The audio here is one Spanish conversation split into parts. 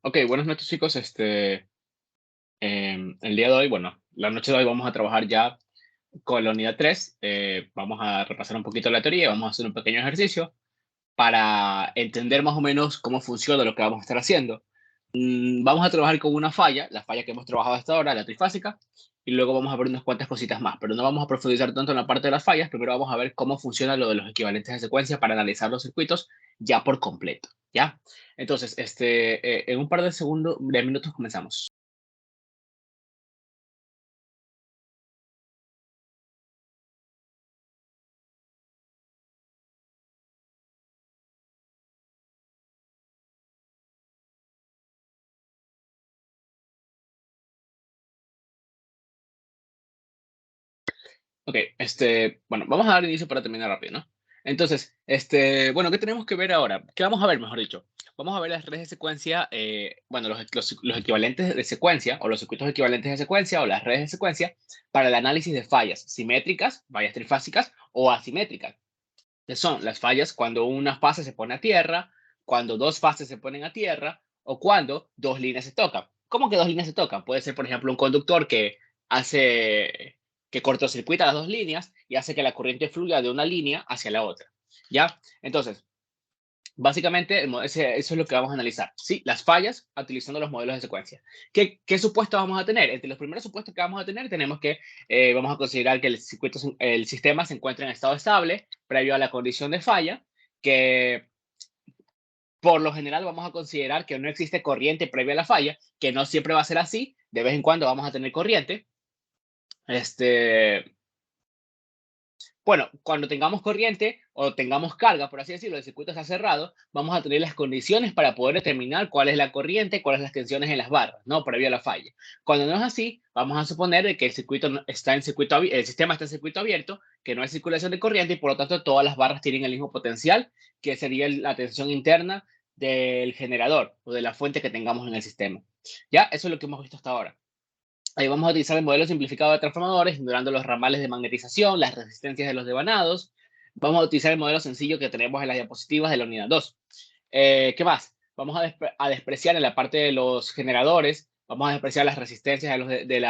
Ok, buenas noches chicos. El día de hoy, bueno, la noche de hoy vamos a trabajar ya con la unidad 3. Vamos a repasar un poquito la teoría, vamos a hacer un pequeño ejercicio para entender más o menos cómo funciona lo que vamos a estar haciendo. Vamos a trabajar con una falla, la falla que hemos trabajado hasta ahora, la trifásica, y luego vamos a ver unas cuantas cositas más, pero no vamos a profundizar tanto en la parte de las fallas. Primero vamos a ver cómo funciona lo de los equivalentes de secuencia para analizar los circuitos ya por completo, ¿ya? Entonces, en un par de segundos, de minutos comenzamos. Ok, bueno, vamos a dar inicio para terminar rápido, ¿no? Entonces, bueno, ¿qué tenemos que ver ahora? ¿Qué vamos a ver, mejor dicho? Vamos a ver las redes de secuencia, bueno, los equivalentes de secuencia, o los circuitos equivalentes de secuencia, o las redes de secuencia, para el análisis de fallas simétricas, fallas trifásicas, o asimétricas, que son las fallas cuando una fase se pone a tierra, cuando dos fases se ponen a tierra, o cuando dos líneas se tocan. ¿Cómo que dos líneas se tocan? Puede ser, por ejemplo, un conductor hace que cortocircuita las dos líneas y hace que la corriente fluya de una línea hacia la otra. ¿Ya? Entonces, básicamente, eso es lo que vamos a analizar. Sí, las fallas utilizando los modelos de secuencia. ¿Qué supuestos vamos a tener? Entre los primeros supuestos que vamos a tener, tenemos que, vamos a considerar que el sistema se encuentra en estado estable previo a la condición de falla, que por lo general vamos a considerar que no existe corriente previa a la falla, que no siempre va a ser así. De vez en cuando vamos a tener corriente. Este, Bueno, cuando tengamos corriente o tengamos carga, por así decirlo, el circuito está cerrado, vamos a tener las condiciones para poder determinar cuál es la corriente, cuáles son las tensiones en las barras, ¿no? Previo a la falla. Cuando no es así, vamos a suponer de que el circuito está en el sistema está en circuito abierto, que no hay circulación de corriente y por lo tanto todas las barras tienen el mismo potencial, que sería la tensión interna del generador o de la fuente que tengamos en el sistema. ¿Ya? Eso es lo que hemos visto hasta ahora. Ahí vamos a utilizar el modelo simplificado de transformadores, ignorando los ramales de magnetización, las resistencias de los devanados. Vamos a utilizar el modelo sencillo que tenemos en las diapositivas de la unidad 2. ¿Qué más? Vamos a despreciar en la parte de los generadores, vamos a despreciar las resistencias de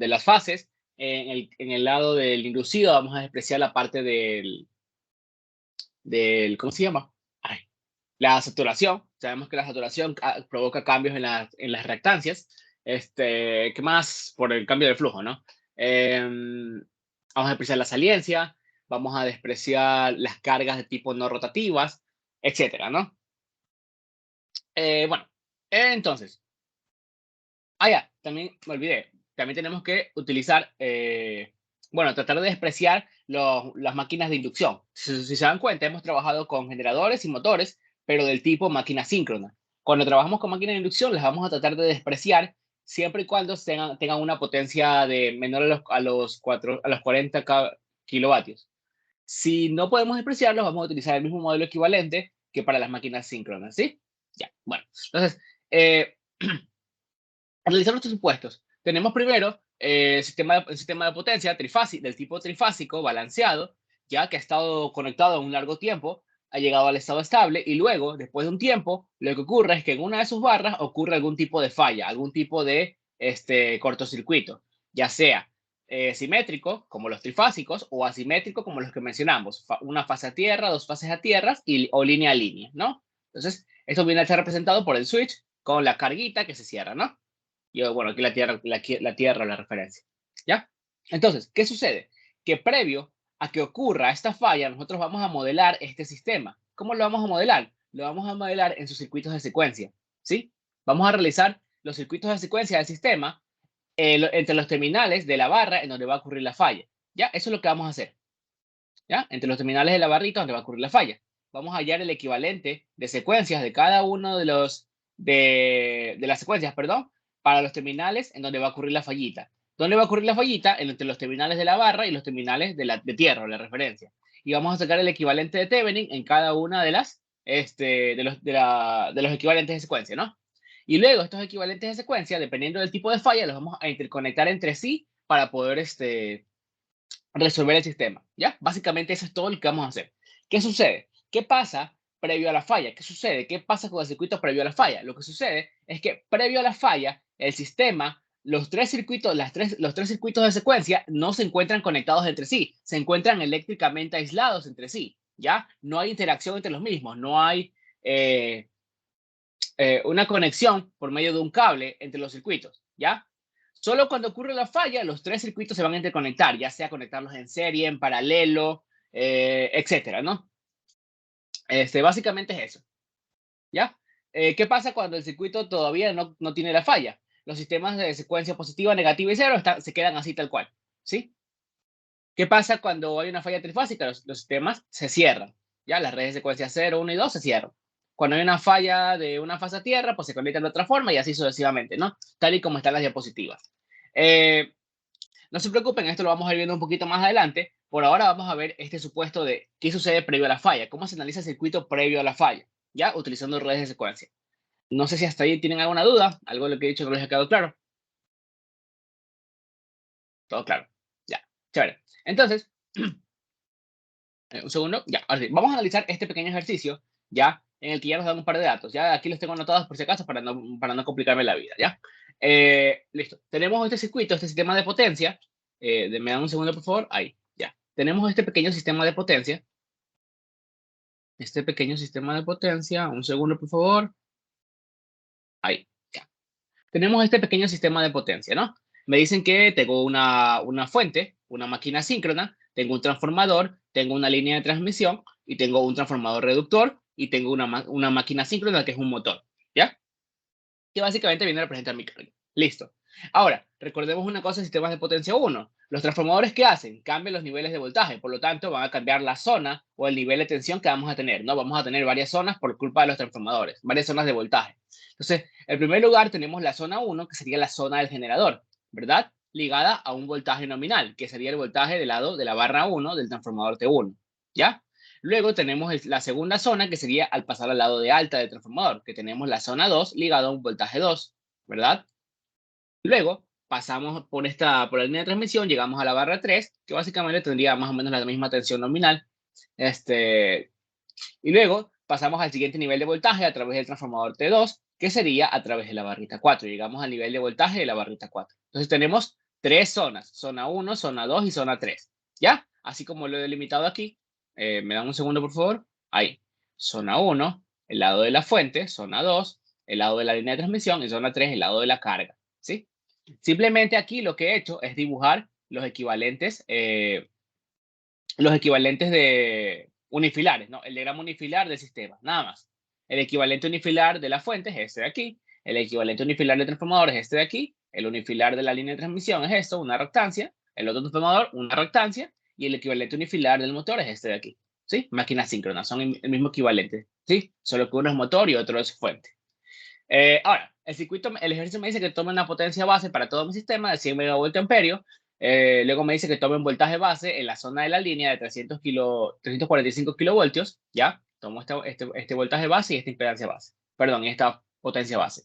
las fases. En el lado del inducido vamos a despreciar la parte ¿cómo se llama? Ay, la saturación. Sabemos que la saturación provoca cambios en las reactancias. ¿Qué más? Por el cambio de flujo, ¿no? Vamos a despreciar la saliencia, vamos a despreciar las cargas de tipo no rotativas, etcétera, ¿no? Bueno, entonces, ya, también me olvidé. También tenemos que utilizar, bueno, tratar de despreciar las máquinas de inducción. Si se dan cuenta, hemos trabajado con generadores y motores, pero del tipo máquina síncrona. Cuando trabajamos con máquinas de inducción, las vamos a tratar de despreciar siempre y cuando tengan una potencia de menor a los 40 kilovatios. Si no podemos despreciarlos, vamos a utilizar el mismo modelo equivalente que para las máquinas síncronas, ¿sí? Ya, bueno. Entonces, analizar nuestros supuestos. Tenemos primero el sistema de potencia del tipo trifásico, balanceado, ya que ha estado conectado un largo tiempo, ha llegado al estado estable y luego, después de un tiempo, lo que ocurre es que en una de sus barras ocurre algún tipo de falla, algún tipo de cortocircuito, ya sea simétrico, como los trifásicos, o asimétrico, como los que mencionamos, una fase a tierra, dos fases a tierras o línea a línea, ¿no? Entonces, esto viene a ser representado por el switch con la carguita que se cierra, ¿no? Yo, bueno, aquí la tierra, la referencia. ¿Ya? Entonces, ¿qué sucede? Que previo a que ocurra esta falla, nosotros vamos a modelar este sistema. ¿Cómo lo vamos a modelar? Lo vamos a modelar en sus circuitos de secuencia. ¿Sí? Vamos a realizar los circuitos de secuencia del sistema entre los terminales de la barra en donde va a ocurrir la falla. ¿Ya? Eso es lo que vamos a hacer. ¿Ya? Entre los terminales de la barrita donde va a ocurrir la falla. Vamos a hallar el equivalente de secuencias de cada uno de las secuencias, perdón, para los terminales en donde va a ocurrir la fallita. ¿Dónde va a ocurrir la fallita? Entre los terminales de la barra y los terminales de tierra, la referencia. Y vamos a sacar el equivalente de Thevenin en cada una de los equivalentes de secuencia, ¿no? Y luego estos equivalentes de secuencia, dependiendo del tipo de falla, los vamos a interconectar entre sí para poder resolver el sistema, ¿ya? Básicamente eso es todo lo que vamos a hacer. ¿Qué sucede? ¿Qué pasa previo a la falla. ¿Qué sucede? ¿Qué pasa con el circuito previo a la falla? Lo que sucede es que previo a la falla, el sistema, los tres circuitos de secuencia no se encuentran conectados entre sí, se encuentran eléctricamente aislados entre sí, ¿ya? No hay interacción entre los mismos, no hay eh, una conexión por medio de un cable entre los circuitos, ¿ya? Solo cuando ocurre la falla, los tres circuitos se van a interconectar, ya sea conectarlos en serie, en paralelo, etcétera, ¿no? Básicamente es eso, ¿ya? ¿Qué pasa cuando el circuito todavía no tiene la falla? Los sistemas de secuencia positiva, negativa y cero se quedan así tal cual, ¿sí? ¿Qué pasa cuando hay una falla trifásica? Los sistemas se cierran, ¿ya? Las redes de secuencia 0, 1 y 2 se cierran. Cuando hay una falla de una fase a tierra, pues se conectan de otra forma y así sucesivamente, ¿no? Tal y como están las diapositivas. No se preocupen, esto lo vamos a ir viendo un poquito más adelante. Por ahora vamos a ver este supuesto de qué sucede previo a la falla, cómo se analiza el circuito previo a la falla, ¿ya? Utilizando redes de secuencia. No sé si hasta ahí tienen alguna duda, algo de lo que he dicho que les ha quedado claro. Todo claro. Ya, chévere. Entonces, un segundo, ya, ahora sí, vamos a analizar este pequeño ejercicio, ya, en el que ya nos dan un par de datos, ya, aquí los tengo anotados por si acaso para no complicarme la vida, ya. Listo, tenemos este circuito, este sistema de potencia, me dan un segundo por favor, ahí, ya. Tenemos este pequeño sistema de potencia, un segundo por favor, ahí, ya. Tenemos este pequeño sistema de potencia, ¿no? Me dicen que tengo una fuente, una máquina síncrona, tengo un transformador, tengo una línea de transmisión y tengo un transformador reductor y tengo una máquina síncrona que es un motor, ¿ya? Que básicamente viene a representar mi carga. Listo. Ahora, recordemos una cosa en sistemas de potencia 1. Los transformadores, ¿qué hacen? Cambian los niveles de voltaje, por lo tanto van a cambiar la zona o el nivel de tensión que vamos a tener, ¿no? Vamos a tener varias zonas por culpa de los transformadores, varias zonas de voltaje. Entonces, en primer lugar tenemos la zona 1, que sería la zona del generador, ¿verdad? Ligada a un voltaje nominal, que sería el voltaje del lado de la barra 1 del transformador T1, ¿ya? Luego tenemos la segunda zona, que sería al pasar al lado de alta del transformador, que tenemos la zona 2 ligada a un voltaje 2, ¿verdad? Luego pasamos por la línea de transmisión, llegamos a la barra 3, que básicamente tendría más o menos la misma tensión nominal. Y luego pasamos al siguiente nivel de voltaje a través del transformador T2, que sería a través de la barrita 4. Llegamos al nivel de voltaje de la barrita 4. Entonces tenemos tres zonas, zona 1, zona 2 y zona 3. ¿Ya? Así como lo he delimitado aquí. ¿Me dan un segundo, por favor? Ahí. Zona 1, el lado de la fuente. Zona 2, el lado de la línea de transmisión. Y zona 3, el lado de la carga. ¿Sí? Simplemente aquí lo que he hecho es dibujar los equivalentes de unifilares, ¿no? El diagrama unifilar del sistema, nada más. El equivalente unifilar de la fuente es este de aquí, el equivalente unifilar del transformador es este de aquí, el unifilar de la línea de transmisión es esto, una reactancia, el otro transformador, una reactancia, y el equivalente unifilar del motor es este de aquí, ¿sí? Máquinas síncronas, son el mismo equivalente, ¿sí? Solo que uno es motor y otro es fuente. Ahora, el ejercicio me dice que tome una potencia base para todo mi sistema de 100 megavoltiamperios. Luego me dice que tome un voltaje base en la zona de la línea de 345 kilovoltios. Ya, tomo este voltaje base y esta impedancia base. Perdón, y esta potencia base.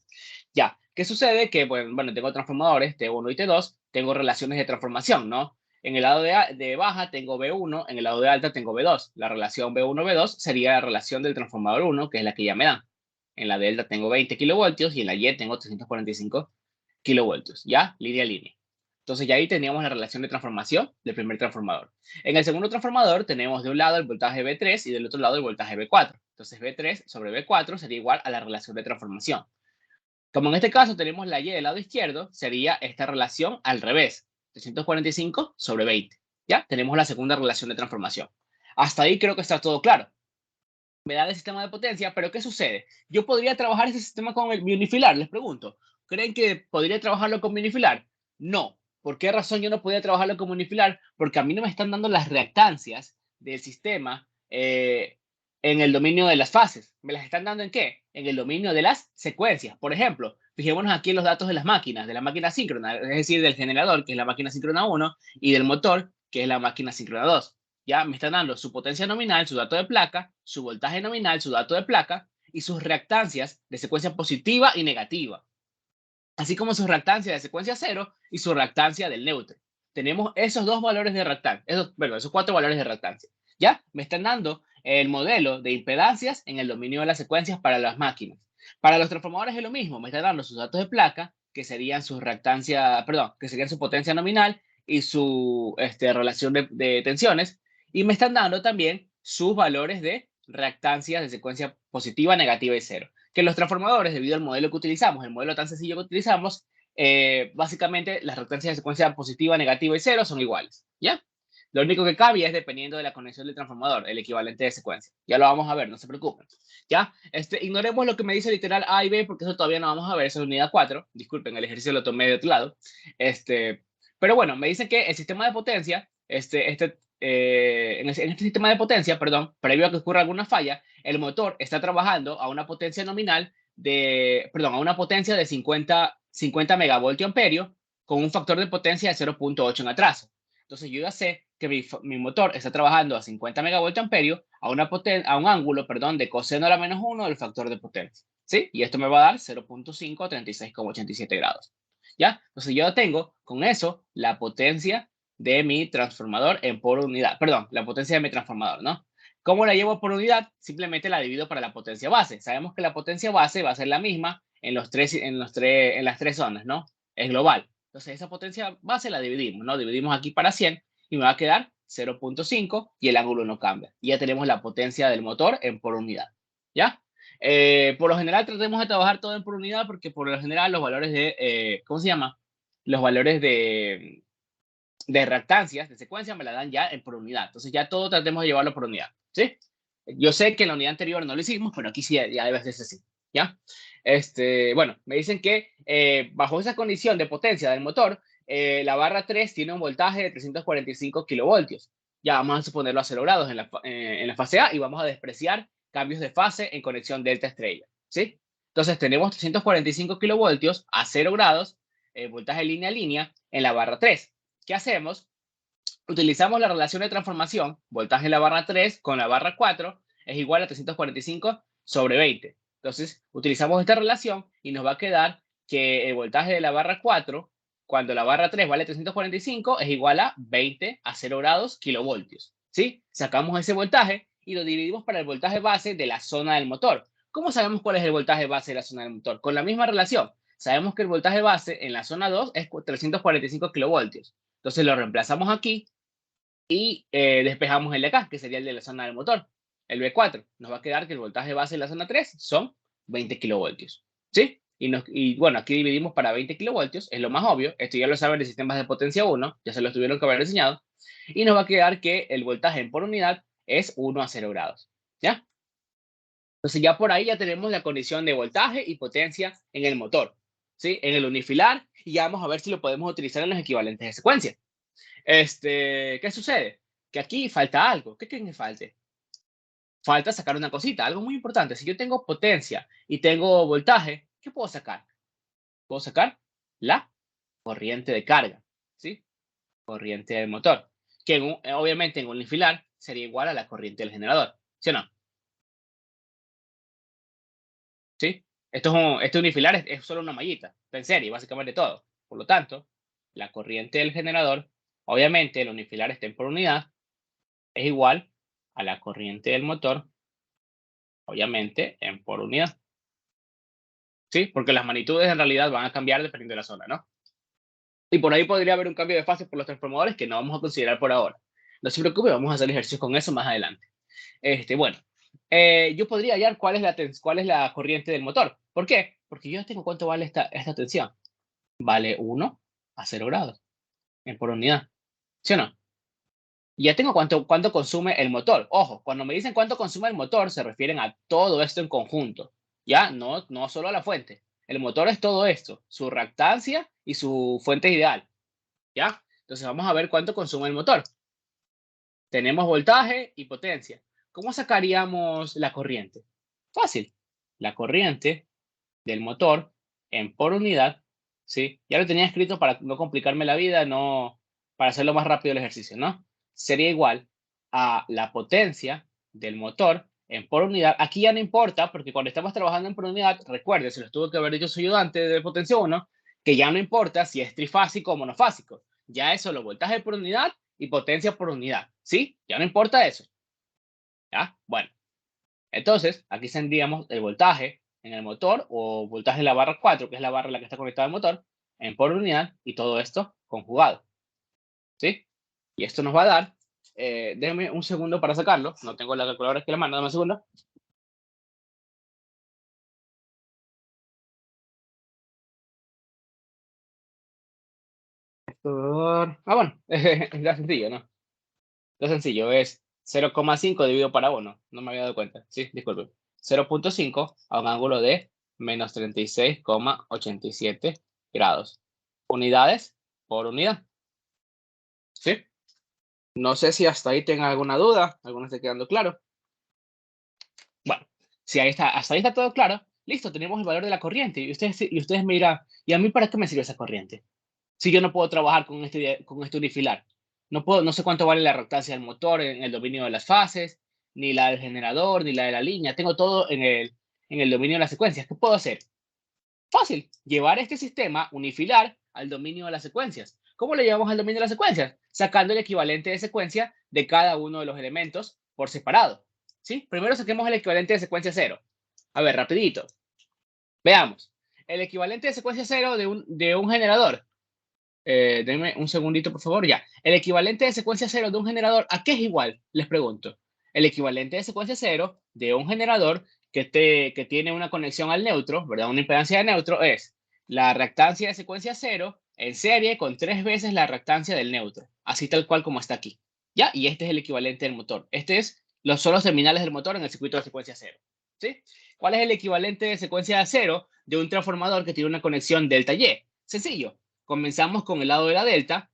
Ya, ¿qué sucede? Que, bueno, tengo transformadores T1 y T2, tengo relaciones de transformación, ¿no? En el lado de baja tengo B1, en el lado de alta tengo B2. La relación B1-B2 sería la relación del transformador 1, que es la que ya me dan. En la delta tengo 20 kilovoltios y en la Y tengo 345 kilovoltios, ¿ya? Línea a línea. Entonces ya ahí teníamos la relación de transformación del primer transformador. En el segundo transformador tenemos de un lado el voltaje B3 y del otro lado el voltaje B4. Entonces B3 sobre B4 sería igual a la relación de transformación. Como en este caso tenemos la Y del lado izquierdo, sería esta relación al revés. 345 sobre 20. ¿Ya? Tenemos la segunda relación de transformación. Hasta ahí creo que está todo claro. Me da el sistema de potencia, pero ¿qué sucede? Yo podría trabajar ese sistema con el unifilar, les pregunto. ¿Creen que podría trabajarlo con unifilar? No. ¿Por qué razón yo no podría trabajarlo con unifilar? Porque a mí no me están dando las reactancias del sistema en el dominio de las fases. ¿Me las están dando en qué? En el dominio de las secuencias. Por ejemplo, fijémonos aquí en los datos de las máquinas, de la máquina síncrona, es decir, del generador, que es la máquina síncrona 1, y del motor, que es la máquina síncrona 2. Ya me están dando su potencia nominal, su dato de placa, su voltaje nominal, su dato de placa y sus reactancias de secuencia positiva y negativa, así como su reactancia de secuencia cero y su reactancia del neutro. Tenemos esos dos valores de reactancia, esos cuatro valores de reactancia. ¿Ya? Me están dando el modelo de impedancias en el dominio de las secuencias para las máquinas. Para los transformadores es lo mismo, me está dando sus datos de placa, que serían su reactancia, perdón, que serían su potencia nominal y su relación de tensiones, y me están dando también sus valores de reactancias de secuencia positiva, negativa y cero. Que los transformadores, debido al modelo que utilizamos, el modelo tan sencillo que utilizamos, básicamente las reactancias de secuencia positiva, negativa y cero son iguales, ¿ya? Lo único que cambia es dependiendo de la conexión del transformador, el equivalente de secuencia. Ya lo vamos a ver, no se preocupen. ¿Ya? Ignoremos lo que me dice literal A y B, porque eso todavía no vamos a ver, eso es unidad 4. Disculpen, el ejercicio lo tomé de otro lado. Pero bueno, me dice que el sistema de potencia, en este sistema de potencia, perdón, previo a que ocurra alguna falla, el motor está trabajando a una potencia nominal a una potencia de 50 megavoltio amperio con un factor de potencia de 0.8 en atraso. Entonces yo ya sé que mi motor está trabajando a 50 megavoltios amperios a un ángulo, perdón, de coseno a la menos 1 del factor de potencia. ¿Sí? Y esto me va a dar 0.5 a 36,87 grados. ¿Ya? Entonces yo tengo con eso la potencia de mi transformador por unidad. Perdón, la potencia de mi transformador, ¿no? ¿Cómo la llevo por unidad? Simplemente la divido para la potencia base. Sabemos que la potencia base va a ser la misma en las tres zonas, ¿no? Es global. Entonces esa potencia base la dividimos, ¿no? Dividimos aquí para 100 y me va a quedar 0.5 y el ángulo no cambia. Y ya tenemos la potencia del motor en por unidad, ¿ya? Por lo general tratemos de trabajar todo en por unidad porque por lo general los valores de, ¿cómo se llama? Los valores de reactancias, de secuencia, me la dan ya en por unidad. Entonces ya todo tratemos de llevarlo por unidad, ¿sí? Yo sé que en la unidad anterior no lo hicimos, pero aquí sí ya debe ser así, ¿ya? Bueno, me dicen que bajo esa condición de potencia del motor, la barra 3 tiene un voltaje de 345 kilovoltios. Ya vamos a suponerlo a 0 grados en la fase A y vamos a despreciar cambios de fase en conexión delta estrella, ¿sí? Entonces tenemos 345 kilovoltios a 0 grados, voltaje línea a línea en la barra 3. ¿Qué hacemos? Utilizamos la relación de transformación, voltaje en la barra 3 con la barra 4 es igual a 345 sobre 20. Entonces, utilizamos esta relación y nos va a quedar que el voltaje de la barra 4, cuando la barra 3 vale 345, es igual a 20 a 0 grados kilovoltios. ¿Sí? Sacamos ese voltaje y lo dividimos para el voltaje base de la zona del motor. ¿Cómo sabemos cuál es el voltaje base de la zona del motor? Con la misma relación. Sabemos que el voltaje base en la zona 2 es 345 kilovoltios. Entonces lo reemplazamos aquí y despejamos el de acá, que sería el de la zona del motor, el B4. Nos va a quedar que el voltaje base de la zona 3 son 20 kilovoltios. ¿Sí? Y bueno, aquí dividimos para 20 kilovoltios, es lo más obvio. Esto ya lo saben de sistemas de potencia 1, ya se los tuvieron que haber enseñado. Y nos va a quedar que el voltaje por unidad es 1 a 0 grados. ¿Ya? Entonces ya por ahí ya tenemos la condición de voltaje y potencia en el motor, ¿sí? En el unifilar, y ya vamos a ver si lo podemos utilizar en los equivalentes de secuencia. ¿Qué sucede? Que aquí falta algo. ¿Qué creen que falte? Falta sacar una cosita, algo muy importante. Si yo tengo potencia y tengo voltaje, ¿qué puedo sacar? Puedo sacar la corriente de carga, ¿sí? Corriente del motor, que obviamente en un unifilar sería igual a la corriente del generador, ¿sí o no? ¿Sí? Este unifilar es solo una mallita, en serie, básicamente todo. Por lo tanto, la corriente del generador, obviamente el unifilar está en por unidad, es igual a la corriente del motor, obviamente en por unidad. ¿Sí? Porque las magnitudes en realidad van a cambiar dependiendo de la zona, ¿no? Y por ahí podría haber un cambio de fase por los transformadores que no vamos a considerar por ahora. No se preocupe, vamos a hacer ejercicios con eso más adelante. Bueno, yo podría hallar cuál es la corriente del motor. ¿Por qué? Porque yo tengo cuánto vale esta tensión. Vale 1 a 0 grados en por unidad. ¿Sí o no? Y ya tengo cuánto consume el motor. Ojo, cuando me dicen cuánto consume el motor, se refieren a todo esto en conjunto. Ya, no solo a la fuente. El motor es todo esto, su reactancia y su fuente ideal. ¿Ya? Entonces vamos a ver cuánto consume el motor. Tenemos voltaje y potencia. ¿Cómo sacaríamos la corriente? Fácil. La corriente del motor en por unidad, ¿sí? Ya lo tenía escrito para no complicarme la vida, para hacerlo más rápido el ejercicio, ¿no? Sería igual a la potencia del motor en por unidad. Aquí ya no importa, porque cuando estamos trabajando en por unidad, recuerde, se los tuvo que haber dicho su ayudante de potencia 1, que ya no importa si es trifásico o monofásico. Ya es solo voltaje por unidad y potencia por unidad, ¿sí? Ya no importa eso. ¿Ya? Bueno, entonces aquí tendríamos el voltaje en el motor o voltaje en la barra 4, que es la barra en la que está conectado el motor, en por unidad y todo esto conjugado. ¿Sí? Y esto nos va a dar, déjenme un segundo para sacarlo, no tengo la calculadora aquí en la mano, dame un segundo. Bueno, está sencillo, ¿no? Lo sencillo es 0,5 dividido para 1. No me había dado cuenta. Sí, disculpe. 0,5 a un ángulo de menos 36,87 grados. Unidades por unidad. ¿Sí? No sé si hasta ahí tengan alguna duda. ¿Alguna esté quedando claro? Bueno, si ahí está, hasta ahí está todo claro. Listo, tenemos el valor de la corriente. Y ustedes me dirán, ¿y a mí para qué me sirve esa corriente? Si yo no puedo trabajar con este unifilar. No puedo, no sé cuánto vale la reactancia del motor en el dominio de las fases, ni la del generador, ni la de la línea. Tengo todo en el dominio de las secuencias. ¿Qué puedo hacer? Fácil, llevar este sistema unifilar al dominio de las secuencias. ¿Cómo lo llevamos al dominio de las secuencias? Sacando el equivalente de secuencia de cada uno de los elementos por separado. ¿Sí? Primero saquemos el equivalente de secuencia cero. A ver, rapidito. Veamos. El equivalente de secuencia cero de un generador. Denme un segundito, por favor. Ya. El equivalente de secuencia cero de un generador, ¿a qué es igual? Les pregunto. El equivalente de secuencia cero de un generador que tiene una conexión al neutro, ¿verdad? Una impedancia de neutro es la reactancia de secuencia cero en serie con 3 veces la reactancia del neutro. Así tal cual como está aquí. ¿Ya? Y este es el equivalente del motor. Son los terminales del motor en el circuito de secuencia cero. ¿Sí? ¿Cuál es el equivalente de secuencia cero de un transformador que tiene una conexión delta Y? Sencillo. Comenzamos con el lado de la delta,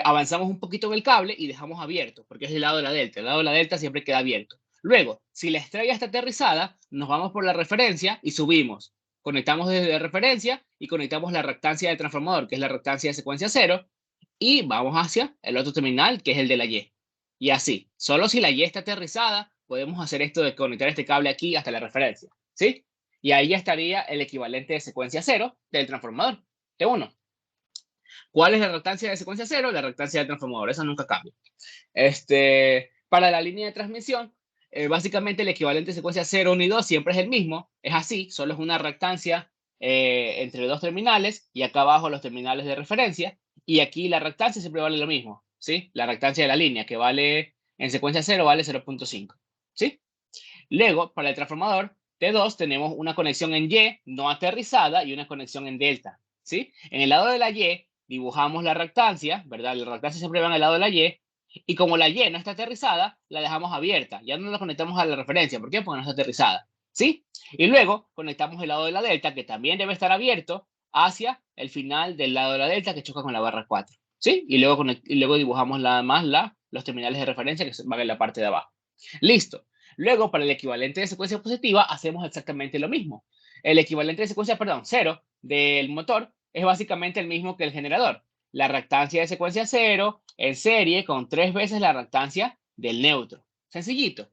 avanzamos un poquito en el cable y dejamos abierto, porque es el lado de la delta. El lado de la delta siempre queda abierto. Luego, si la estrella está aterrizada, nos vamos por la referencia y subimos. Conectamos desde la referencia y conectamos la reactancia del transformador, que es la reactancia de secuencia cero, y vamos hacia el otro terminal, que es el de la Y. Y así, solo si la Y está aterrizada, podemos hacer esto de conectar este cable aquí hasta la referencia. ¿Sí? Y ahí ya estaría el equivalente de secuencia cero del transformador T1. ¿Cuál es la reactancia de secuencia cero? La reactancia del transformador, esa nunca cambia. Para la línea de transmisión, básicamente el equivalente de secuencia 0, 1 y 2 siempre es el mismo, es así, solo es una reactancia entre dos terminales y acá abajo los terminales de referencia, y aquí la reactancia siempre vale lo mismo, ¿sí? La reactancia de la línea, que vale en secuencia 0, vale 0,5, ¿sí? Luego, para el transformador T2 tenemos una conexión en Y no aterrizada y una conexión en delta, ¿sí? En el lado de la Y dibujamos la reactancia, ¿verdad? La reactancia siempre va en el lado de la y como la Y no está aterrizada, la dejamos abierta. Ya no la conectamos a la referencia. ¿Por qué? Porque no está aterrizada, ¿sí? Y luego conectamos el lado de la delta, que también debe estar abierto, hacia el final del lado de la delta que choca con la barra 4, ¿sí? Y luego dibujamos nada más los terminales de referencia que van en la parte de abajo. Listo. Luego, para el equivalente de secuencia positiva, hacemos exactamente lo mismo. El equivalente de secuencia, perdón, cero del motor es básicamente el mismo que el generador. La reactancia de secuencia cero en serie con 3 veces la reactancia del neutro. Sencillito.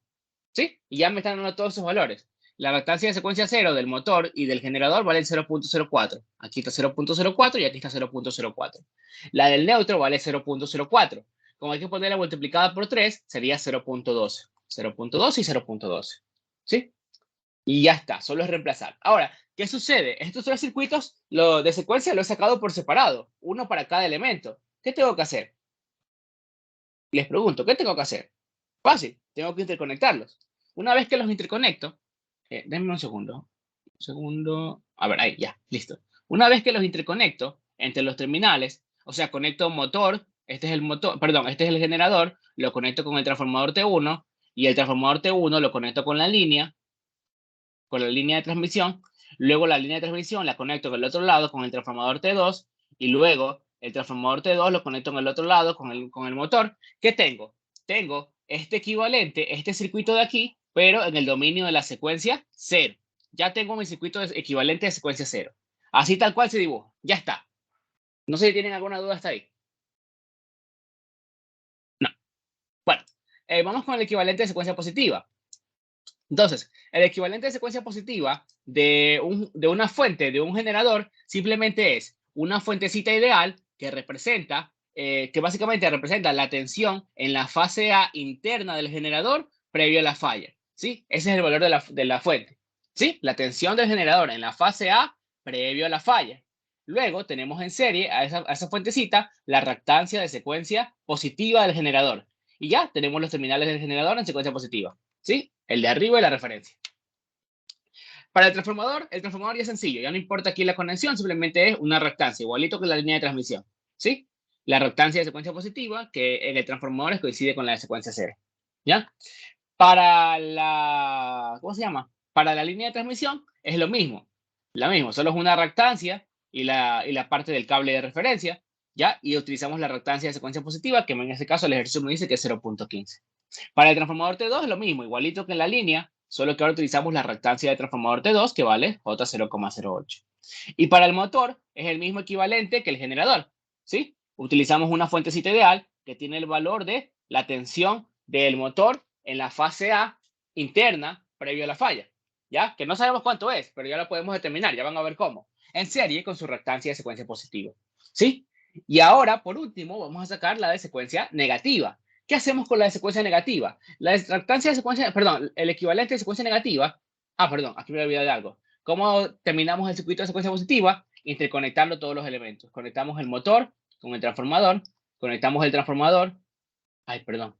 ¿Sí? Y ya me están dando todos esos valores. La reactancia de secuencia cero del motor y del generador vale 0,04. Aquí está 0,04 y aquí está 0,04. La del neutro vale 0,04. Como hay que ponerla multiplicada por 3, sería 0,12. 0,12 y 0,12. ¿Sí? Y ya está, solo es reemplazar. Ahora, ¿qué sucede? Estos tres circuitos de secuencia los he sacado por separado, uno para cada elemento. ¿Qué tengo que hacer? Les pregunto, ¿qué tengo que hacer? Fácil, tengo que interconectarlos. Una vez que los interconecto, denme un segundo. Un segundo. A ver, ahí, ya, listo. Una vez que los interconecto entre los terminales, o sea, conecto motor, este es el motor, perdón, este es el generador, lo conecto con el transformador T1 y el transformador T1 lo conecto con la línea de transmisión, luego la línea de transmisión la conecto con el otro lado con el transformador T2 y luego el transformador T2 lo conecto con el otro lado con el motor. ¿Qué tengo? Tengo este equivalente, este circuito de aquí, pero en el dominio de la secuencia 0. Ya tengo mi circuito equivalente de secuencia 0. Así tal cual se dibuja. Ya está. No sé si tienen alguna duda hasta ahí. No. Bueno, vamos con el equivalente de secuencia positiva. Entonces, el equivalente de secuencia positiva de una fuente, de un generador, simplemente es una fuentecita ideal que básicamente representa la tensión en la fase A interna del generador previo a la falla, ¿sí? Ese es el valor de la fuente, ¿sí? La tensión del generador en la fase A previo a la falla. Luego tenemos en serie a esa fuentecita la reactancia de secuencia positiva del generador. Y ya tenemos los terminales del generador en secuencia positiva, ¿sí? El de arriba y la referencia. Para el transformador ya es sencillo, ya no importa aquí la conexión, simplemente es una reactancia, igualito que la línea de transmisión, ¿sí? La reactancia de secuencia positiva, que en el transformador coincide con la de secuencia cero, ¿ya? Para la, ¿cómo se llama? Para la línea de transmisión es lo mismo, solo es una reactancia y la parte del cable de referencia, ¿ya? Y utilizamos la reactancia de secuencia positiva, que en este caso el ejercicio me dice que es 0.15. Para el transformador T2 es lo mismo, igualito que en la línea, solo que ahora utilizamos la reactancia de transformador T2, que vale J0,08. Y para el motor es el mismo equivalente que el generador, ¿sí? Utilizamos una fuentecita ideal que tiene el valor de la tensión del motor en la fase A interna previo a la falla, ¿ya? Que no sabemos cuánto es, pero ya lo podemos determinar, ya van a ver cómo. En serie con su reactancia de secuencia positiva, ¿sí? Y ahora, por último, vamos a sacar la de secuencia negativa. ¿Qué hacemos con la de secuencia negativa? La reactancia de secuencia, perdón, el equivalente de secuencia negativa. Perdón, aquí me olvidé de algo. ¿Cómo terminamos el circuito de secuencia positiva? Interconectando todos los elementos. Conectamos el motor con el transformador, conectamos el transformador. Perdón.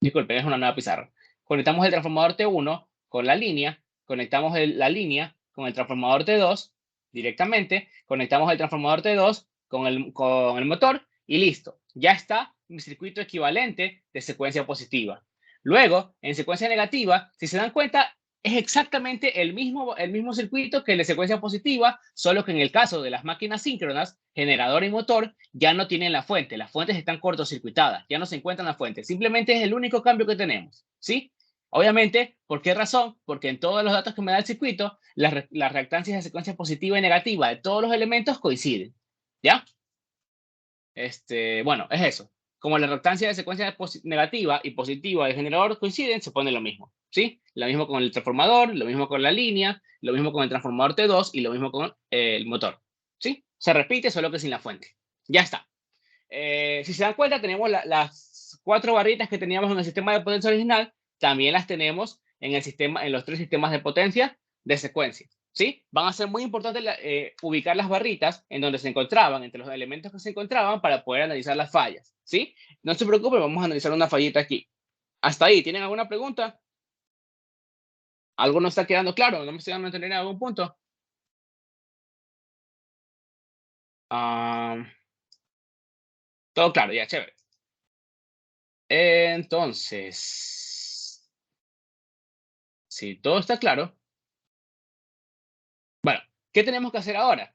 Disculpen, es una nueva pizarra. Conectamos el transformador T1 con la línea, conectamos la línea con el transformador T2 directamente, conectamos el transformador T2 con el motor y listo. Ya está mi circuito equivalente de secuencia positiva. Luego, en secuencia negativa, si se dan cuenta, es exactamente el mismo circuito que el de secuencia positiva, solo que en el caso de las máquinas síncronas, generador y motor, ya no tienen la fuente. Las fuentes están cortocircuitadas, ya no se encuentran las fuentes. Simplemente es el único cambio que tenemos, ¿sí? Obviamente, ¿por qué razón? Porque en todos los datos que me da el circuito, las reactancias de secuencia positiva y negativa de todos los elementos coinciden, ¿ya? Bueno, es eso. Como la reactancia de secuencia negativa y positiva del generador coinciden, se pone lo mismo, ¿sí? Lo mismo con el transformador, lo mismo con la línea, lo mismo con el transformador T2 y lo mismo con el motor, ¿sí? Se repite, solo que sin la fuente. Ya está. Si se dan cuenta, tenemos las 4 barritas que teníamos en el sistema de potencia original, también las tenemos en el sistema, en los 3 sistemas de potencia de secuencia. ¿Sí? Van a ser muy importantes ubicar las barritas en donde se encontraban, entre los elementos que se encontraban, para poder analizar las fallas. ¿Sí? No se preocupen, vamos a analizar una fallita aquí. Hasta ahí, ¿tienen alguna pregunta? ¿Algo no está quedando claro? ¿No me estoy dando a entender en algún punto? Todo claro, ya, chévere. Entonces, si todo está claro, bueno, ¿qué tenemos que hacer ahora?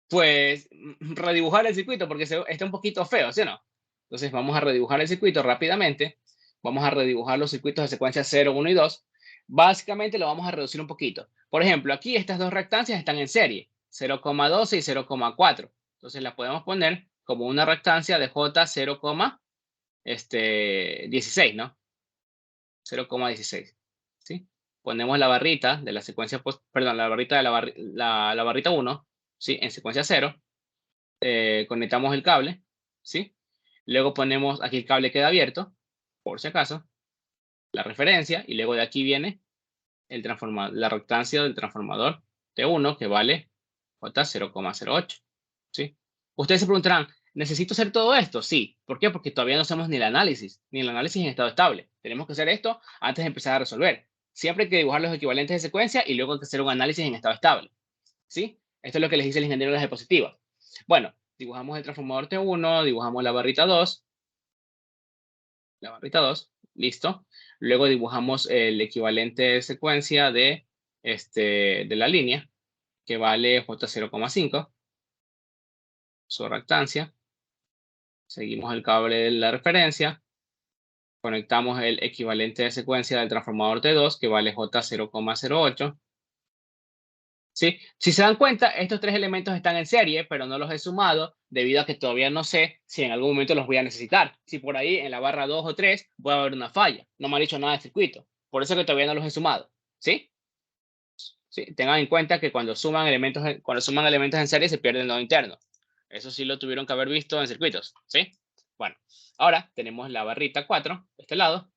Pues redibujar el circuito porque está un poquito feo, ¿sí o no? Entonces vamos a redibujar el circuito rápidamente. Vamos a redibujar los circuitos de secuencia 0, 1 y 2. Básicamente lo vamos a reducir un poquito. Por ejemplo, aquí estas dos reactancias están en serie, 0,12 y 0,4. Entonces las podemos poner como una reactancia de J 0,16, ¿no? 0,16, ¿sí? Ponemos la barrita de la secuencia, perdón, la barrita de la barrita 1, ¿sí? En secuencia 0. Conectamos el cable, ¿sí? Luego ponemos, aquí el cable queda abierto, por si acaso, la referencia, y luego de aquí viene la reactancia del transformador T1, que vale J0,08, ¿sí? Ustedes se preguntarán, ¿necesito hacer todo esto? Sí. ¿Por qué? Porque todavía no hacemos ni el análisis en estado estable. Tenemos que hacer esto antes de empezar a resolver. Siempre hay que dibujar los equivalentes de secuencia y luego hay que hacer un análisis en estado estable, ¿sí? Esto es lo que les dice el ingeniero de las diapositivas. Bueno, dibujamos el transformador T1, dibujamos la barrita 2, listo. Luego dibujamos el equivalente de secuencia de la línea, que vale J0,5, su reactancia. Seguimos el cable de la referencia, conectamos el equivalente de secuencia del transformador T2, que vale J0,08. ¿Sí? Si se dan cuenta, estos 3 elementos están en serie, pero no los he sumado debido a que todavía no sé si en algún momento los voy a necesitar. Si por ahí en la barra 2 o 3 puede haber una falla. No me ha dicho nada de circuito. Por eso que todavía no los he sumado. ¿Sí? ¿Sí? Tengan en cuenta que cuando suman elementos en serie se pierde el nodo interno. Eso sí lo tuvieron que haber visto en circuitos. ¿Sí? Bueno, ahora tenemos la barrita 4 de este lado.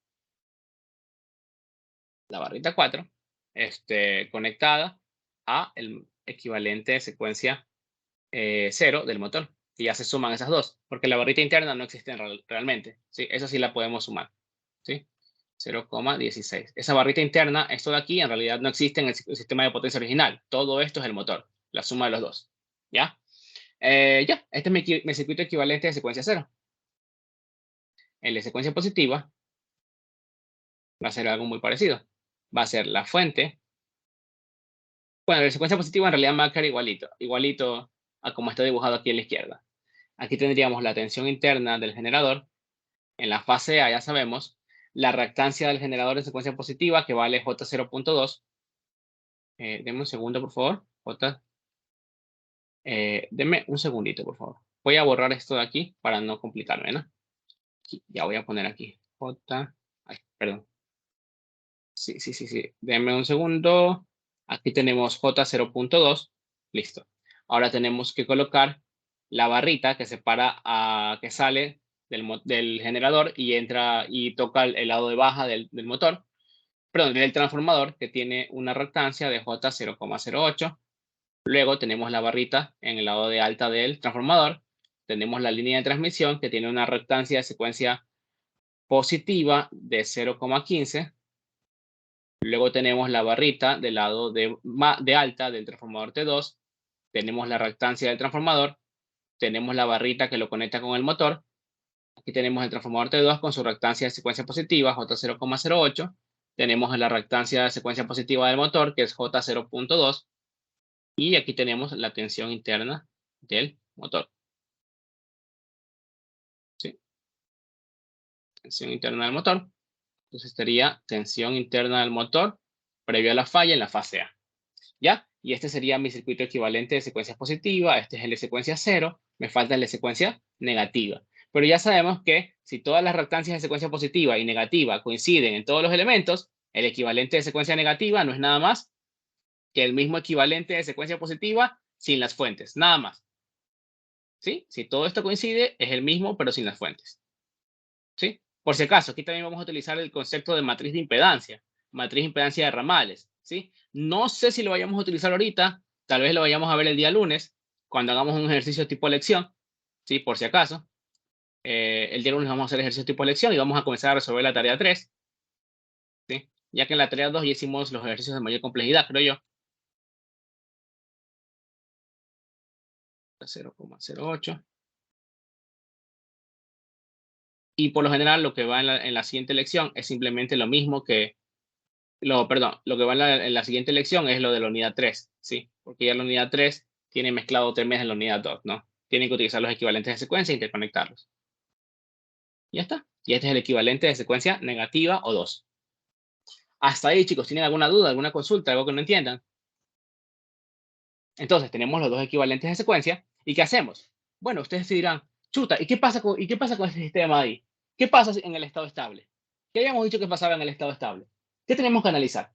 la barrita 4, conectada a el equivalente de secuencia 0 del motor. Y ya se suman esas dos, porque la barrita interna no existe realmente. ¿Sí? Eso sí la podemos sumar. ¿Sí? 0,16. Esa barrita interna, esto de aquí, en realidad no existe en el sistema de potencia original. Todo esto es el motor, la suma de los dos. ¿Ya? Ya, este es mi circuito equivalente de secuencia 0. El de secuencia positiva va a ser algo muy parecido. Va a ser la fuente. Bueno, la secuencia positiva en realidad va a quedar igualito a como está dibujado aquí a la izquierda. Aquí tendríamos la tensión interna del generador. En la fase A ya sabemos la reactancia del generador de secuencia positiva que vale J0.2. Deme un segundo, por favor. Deme un segundito, por favor. Voy a borrar esto de aquí para no complicarme, ¿no? Aquí, ya voy a poner aquí. Ay, perdón. Sí. Denme un segundo. Aquí tenemos J0.2. Listo. Ahora tenemos que colocar la barrita que separa que sale del generador y entra y toca el lado de baja del motor. Perdón, del transformador, que tiene una reactancia de J0,08. Luego tenemos la barrita en el lado de alta del transformador. Tenemos la línea de transmisión que tiene una reactancia de secuencia positiva de 0,15. Luego tenemos la barrita del lado de alta del transformador T2. Tenemos la reactancia del transformador. Tenemos la barrita que lo conecta con el motor. Aquí tenemos el transformador T2 con su reactancia de secuencia positiva, J0,08. Tenemos la reactancia de secuencia positiva del motor, que es J0.2. Y aquí tenemos la tensión interna del motor. ¿Sí? Tensión interna del motor. Entonces sería tensión interna del motor previo a la falla en la fase A. ¿Ya? Y este sería mi circuito equivalente de secuencia positiva. Este es el de secuencia 0. Me falta el de secuencia negativa. Pero ya sabemos que si todas las reactancias de secuencia positiva y negativa coinciden en todos los elementos, el equivalente de secuencia negativa no es nada más que el mismo equivalente de secuencia positiva sin las fuentes. Nada más. ¿Sí? Si todo esto coincide, es el mismo, pero sin las fuentes. ¿Sí? Por si acaso, aquí también vamos a utilizar el concepto de matriz de impedancia de ramales. ¿Sí? No sé si lo vayamos a utilizar ahorita, tal vez lo vayamos a ver el día lunes, cuando hagamos un ejercicio tipo lección, ¿sí? Por si acaso. El día lunes vamos a hacer ejercicio tipo lección y vamos a comenzar a resolver la tarea 3, ¿sí? Ya que en la tarea 2 ya hicimos los ejercicios de mayor complejidad, creo yo. 0,08. Y por lo general lo que va en la siguiente lección es simplemente lo mismo que, lo que va en la siguiente lección es lo de la unidad 3, ¿sí? Porque ya la unidad 3 tiene mezclado términos en la unidad 2, ¿no? Tienen que utilizar los equivalentes de secuencia e interconectarlos. Y ya está. Y este es el equivalente de secuencia negativa o 2. Hasta ahí, chicos, ¿tienen alguna duda, alguna consulta, algo que no entiendan? Entonces, tenemos los dos equivalentes de secuencia. ¿Y qué hacemos? Bueno, ustedes se dirán, chuta, ¿y qué pasa con este sistema ahí? ¿Qué pasa en el estado estable? ¿Qué habíamos dicho que pasaba en el estado estable? ¿Qué tenemos que analizar?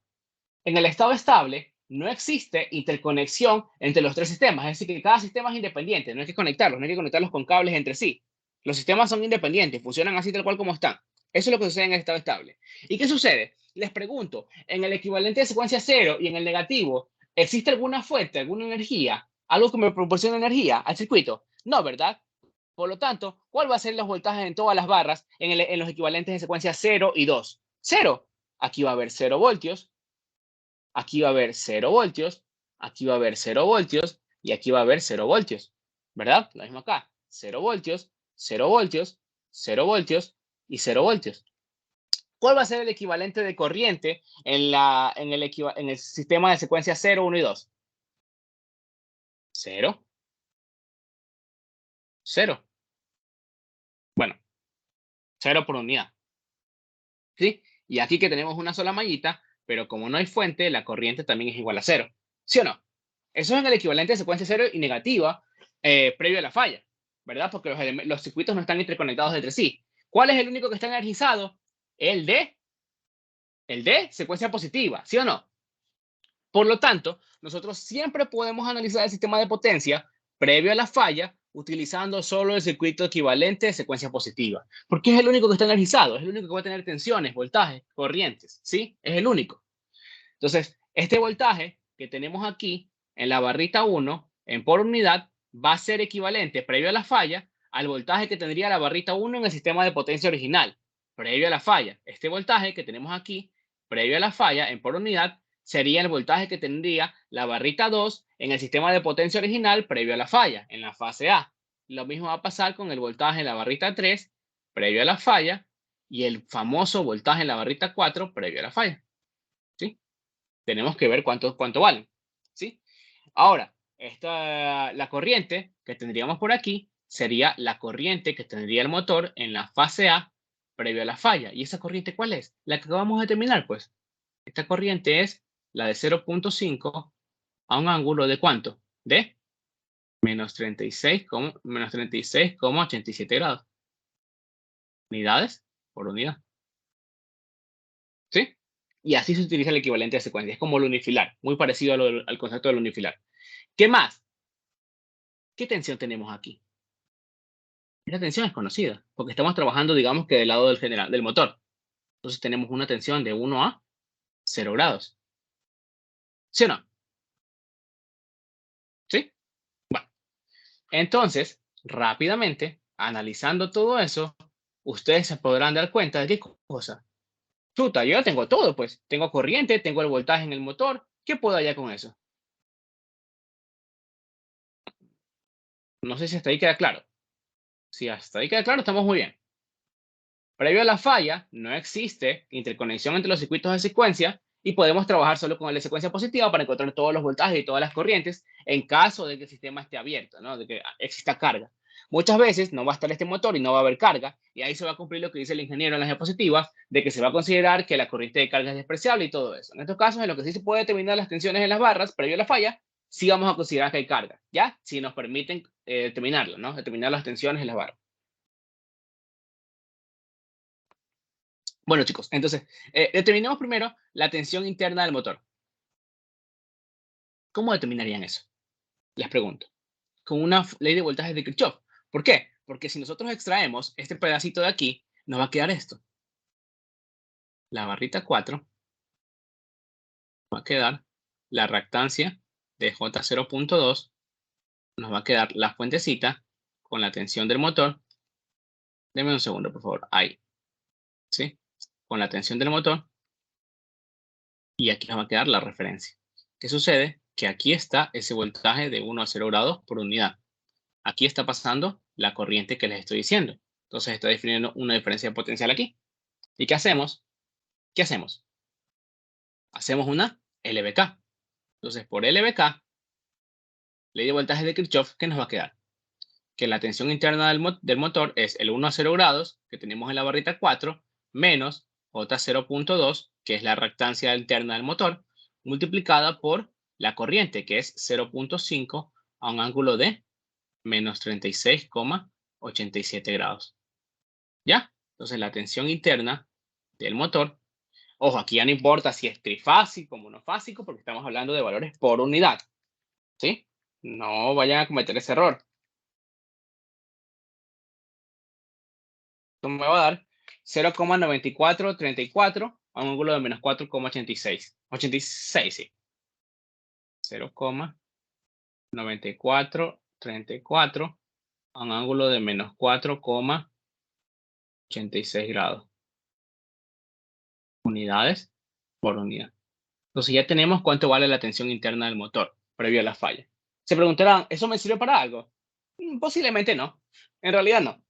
En el estado estable no existe interconexión entre los tres sistemas, es decir, que cada sistema es independiente, no hay que conectarlos, no hay que conectarlos con cables entre sí. Los sistemas son independientes, funcionan así tal cual como están. Eso es lo que sucede en el estado estable. ¿Y qué sucede? Les pregunto, en el equivalente de secuencia 0 y en el negativo, ¿existe alguna fuente, alguna energía, algo que me proporcione energía al circuito? No, ¿verdad? Por lo tanto, ¿cuál va a ser los voltajes en todas las barras en los equivalentes de secuencia 0 y 2? 0. Aquí va a haber 0 voltios, aquí va a haber 0 voltios, aquí va a haber 0 voltios y aquí va a haber 0 voltios, ¿verdad? Lo mismo acá, 0 voltios, 0 voltios, 0 voltios y 0 voltios. ¿Cuál va a ser el equivalente de corriente en el sistema de secuencia 0, 1 y 2? 0, 0. Bueno, 0 por unidad. ¿Sí? Y aquí que tenemos una sola mallita, pero como no hay fuente, la corriente también es igual a 0. ¿Sí o no? Eso es en el equivalente de secuencia 0 y negativa previo a la falla, ¿verdad? Porque los circuitos no están interconectados entre sí. ¿Cuál es el único que está energizado? El de secuencia positiva, ¿sí o no? Por lo tanto, nosotros siempre podemos analizar el sistema de potencia previo a la falla utilizando solo el circuito equivalente de secuencia positiva, porque es el único que está energizado, es el único que va a tener tensiones, voltajes, corrientes, ¿sí? Es el único. Entonces, este voltaje que tenemos aquí en la barrita 1 en por unidad va a ser equivalente previo a la falla al voltaje que tendría la barrita 1 en el sistema de potencia original, previo a la falla. Este voltaje que tenemos aquí, previo a la falla en por unidad, sería el voltaje que tendría la barrita 2 en el sistema de potencia original previo a la falla, en la fase A. Lo mismo va a pasar con el voltaje en la barrita 3 previo a la falla y el famoso voltaje en la barrita 4 previo a la falla. ¿Sí? Tenemos que ver cuánto valen. ¿Sí? Ahora, la corriente que tendríamos por aquí sería la corriente que tendría el motor en la fase A previo a la falla. ¿Y esa corriente cuál es? La que acabamos de determinar, pues. Esta corriente es la de 0.5 a un ángulo de ¿cuánto? De menos 36,87 grados. Unidades por unidad. ¿Sí? Y así se utiliza el equivalente de secuencia. Es como el unifilar, muy parecido al concepto del unifilar. ¿Qué más? ¿Qué tensión tenemos aquí? Esta tensión es conocida, porque estamos trabajando, digamos que del lado del motor. Entonces tenemos una tensión de 1 a 0 grados. ¿Sí o no? ¿Sí? Bueno, entonces, rápidamente, analizando todo eso, ustedes se podrán dar cuenta de qué cosa. Chuta, yo ya tengo todo, pues. Tengo corriente, tengo el voltaje en el motor. ¿Qué puedo hallar con eso? No sé si hasta ahí queda claro. Si hasta ahí queda claro, estamos muy bien. Previo a la falla, no existe interconexión entre los circuitos de secuencia y podemos trabajar solo con el de secuencia positiva para encontrar todos los voltajes y todas las corrientes en caso de que el sistema esté abierto, ¿no? De que exista carga. Muchas veces no va a estar este motor y no va a haber carga, y ahí se va a cumplir lo que dice el ingeniero en las diapositivas, de que se va a considerar que la corriente de carga es despreciable y todo eso. En estos casos, en lo que sí se puede determinar las tensiones en las barras previo a la falla, sí vamos a considerar que hay carga, ¿ya? Si nos permiten determinarlo, ¿no? Determinar las tensiones en las barras. Bueno, chicos, entonces, determinemos primero la tensión interna del motor. ¿Cómo determinarían eso? Les pregunto. Con una ley de voltajes de Kirchhoff. ¿Por qué? Porque si nosotros extraemos este pedacito de aquí, nos va a quedar esto. La barrita 4 va a quedar la reactancia de J0.2, nos va a quedar la fuentecita con la tensión del motor. Deme un segundo, por favor. Ahí. ¿Sí? Con la tensión del motor. Y aquí nos va a quedar la referencia. ¿Qué sucede? Que aquí está ese voltaje de 1 a 0 grados por unidad. Aquí está pasando la corriente que les estoy diciendo. Entonces está definiendo una diferencia potencial aquí. ¿Y qué hacemos? ¿Qué hacemos? Hacemos una LVK. Entonces por LVK, ley de voltaje de Kirchhoff, ¿qué nos va a quedar? Que la tensión interna del motor es el 1 a 0 grados que tenemos en la barrita 4 menos J0.2, que es la reactancia interna del motor, multiplicada por la corriente, que es 0.5 a un ángulo de menos 36,87 grados. ¿Ya? Entonces la tensión interna del motor, ojo, aquí ya no importa si es trifásico o monofásico, porque estamos hablando de valores por unidad. ¿Sí? No vayan a cometer ese error. Esto me va a dar 0,9434 a un ángulo de menos 4,86. 86, sí. 0,9434 a un ángulo de menos 4,86 grados. Unidades por unidad. Entonces ya tenemos cuánto vale la tensión interna del motor previo a la falla. Se preguntarán, ¿eso me sirve para algo? Posiblemente no. En realidad no.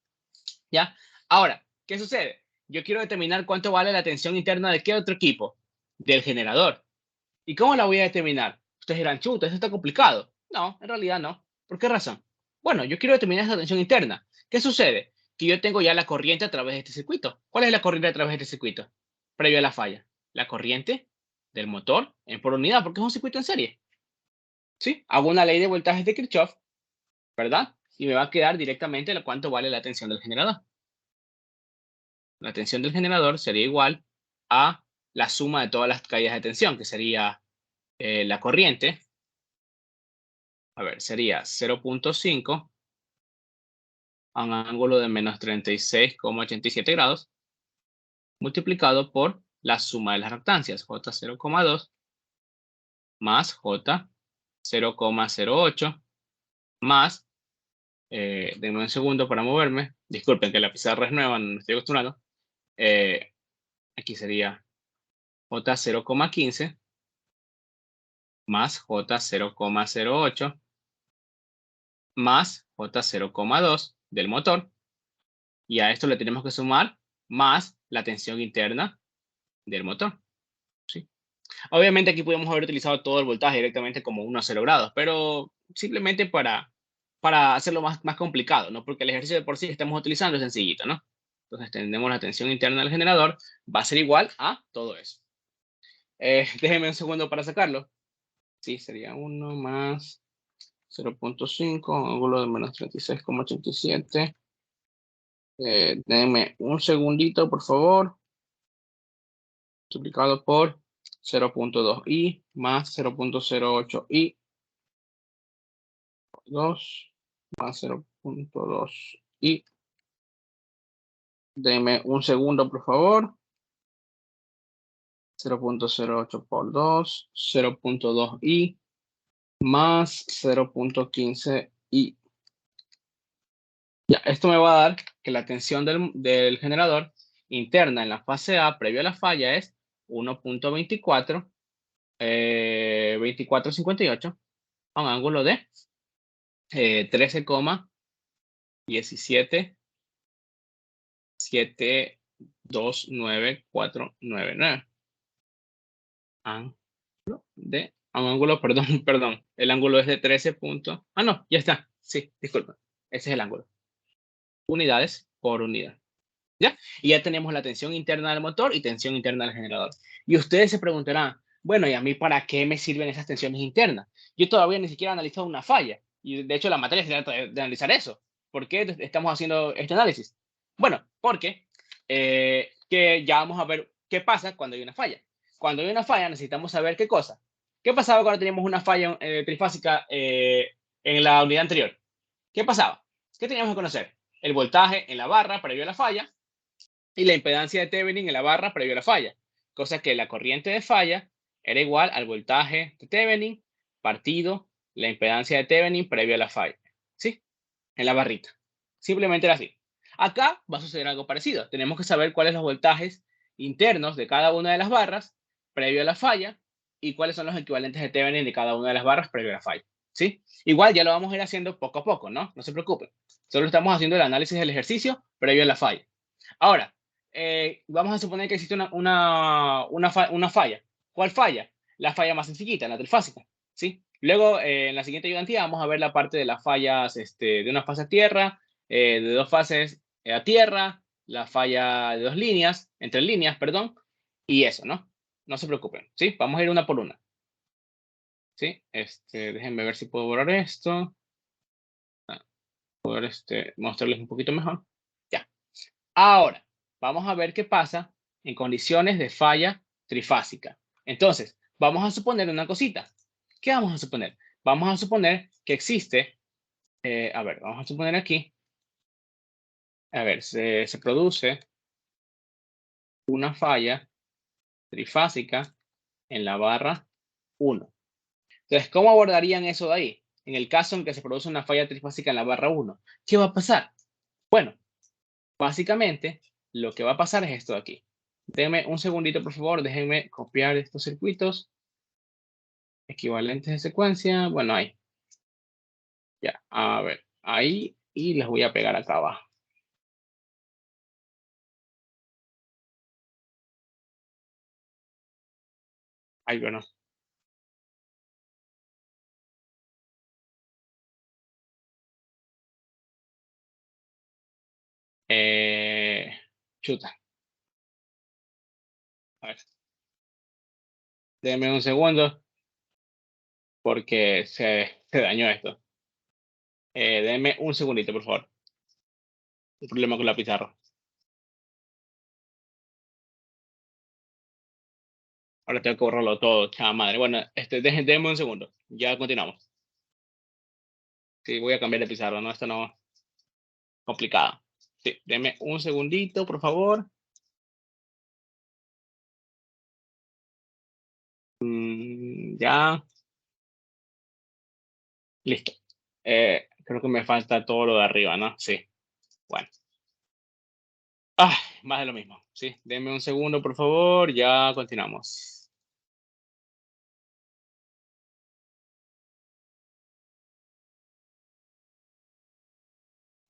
¿Ya? Ahora, ¿qué sucede? Yo quiero determinar cuánto vale la tensión interna de qué otro equipo. Del generador. ¿Y cómo la voy a determinar? Ustedes dirán, chuta, eso está complicado. No, en realidad no. ¿Por qué razón? Bueno, yo quiero determinar esa tensión interna. ¿Qué sucede? Que yo tengo ya la corriente a través de este circuito. ¿Cuál es la corriente a través de este circuito? Previo a la falla. La corriente del motor en por unidad, porque es un circuito en serie. ¿Sí? Hago una ley de voltajes de Kirchhoff, ¿verdad? Y me va a quedar directamente cuánto vale la tensión del generador. La tensión del generador sería igual a la suma de todas las caídas de tensión, que sería la corriente. A ver, sería 0.5 a un ángulo de menos 36,87 grados, multiplicado por la suma de las reactancias, J 0,2 más J 0,08 más, denme un segundo para moverme, disculpen que la pizarra es nueva, no estoy acostumbrado, aquí sería J 0,15 más J 0,08 más J 0,2 del motor, y a esto le tenemos que sumar más la tensión interna del motor. ¿Sí? Obviamente aquí podemos haber utilizado todo el voltaje directamente como 1 a 0 grados, pero simplemente para hacerlo más complicado, ¿no? Porque el ejercicio de por sí que estamos utilizando es sencillito, ¿no? Entonces tenemos la tensión interna del generador, va a ser igual a todo eso. Déjenme un segundo para sacarlo. Sí, sería 1 más 0,5, ángulo de menos 36,87. Denme un segundito, por favor. Multiplicado por 0,2i más 0,08i 2 más 0,2i. Denme un segundo, por favor. 0,08 por 2, 0,2i más 0,15i. Ya, esto me va a dar que la tensión del generador interna en la fase A previo a la falla es 1,24, 24,58 a un ángulo de 13,17729,499. Ángulo a un ángulo, perdón, perdón. El ángulo es de 13 puntos. Ah, no, ya está. Sí, disculpa. Ese es el ángulo. Unidades por unidad. ¿Ya? Y ya tenemos la tensión interna del motor y tensión interna del generador. Y ustedes se preguntarán, bueno, ¿y a mí para qué me sirven esas tensiones internas? Yo todavía ni siquiera he analizado una falla. Y de hecho la materia se trata de analizar eso. ¿Por qué estamos haciendo este análisis? Bueno, porque que ya vamos a ver qué pasa cuando hay una falla. Cuando hay una falla necesitamos saber qué cosa. ¿Qué pasaba cuando teníamos una falla trifásica en la unidad anterior? ¿Qué pasaba? ¿Qué teníamos que conocer? El voltaje en la barra previo a la falla y la impedancia de Thevenin en la barra previo a la falla, cosa que la corriente de falla era igual al voltaje de Thevenin partido la impedancia de Thevenin previo a la falla, ¿sí? En la barrita. Simplemente era así. Acá va a suceder algo parecido. Tenemos que saber cuáles son los voltajes internos de cada una de las barras previo a la falla y cuáles son los equivalentes de Thevenin de cada una de las barras previo a la falla, ¿sí? Igual ya lo vamos a ir haciendo poco a poco, ¿no? No se preocupen. Solo estamos haciendo el análisis del ejercicio previo a la falla. Ahora, vamos a suponer que existe una falla. ¿Cuál falla? La falla más sencillita, la trifásica, ¿sí? Luego, en la siguiente ayudantía vamos a ver la parte de las fallas de una fase a tierra, de dos fases a tierra, la falla de dos líneas, entre líneas, perdón, y eso, ¿no? No se preocupen, ¿sí? Vamos a ir una por una, ¿sí? Déjenme ver si puedo borrar esto. Poder mostrarles un poquito mejor. Ya. Ahora, vamos a ver qué pasa en condiciones de falla trifásica. Entonces, vamos a suponer una cosita. ¿Qué vamos a suponer? Vamos a suponer que existe, a ver, vamos a suponer aquí, a ver, se produce una falla trifásica en la barra 1. Entonces, ¿cómo abordarían eso de ahí? En el caso en que se produce una falla trifásica en la barra 1, ¿qué va a pasar? Bueno, básicamente, lo que va a pasar es esto de aquí. Denme un segundito, por favor. Déjenme copiar estos circuitos equivalentes de secuencia. Bueno, ahí. Ya, a ver. Ahí. Y les voy a pegar acá abajo. Ahí, bueno. Eh, chuta. A ver. Denme un segundo. Porque se dañó esto. Denme un segundito, por favor. Un problema con la pizarra. Ahora tengo que borrarlo todo, chava madre. Bueno, déjenme un segundo. Ya continuamos. Sí, voy a cambiar de pizarra, ¿no? Esto no. complicada. Sí, deme un segundito, por favor. Ya. Listo. Creo que me falta todo lo de arriba, ¿no? Sí. Bueno. Más de lo mismo. Sí, deme un segundo, por favor. Ya continuamos.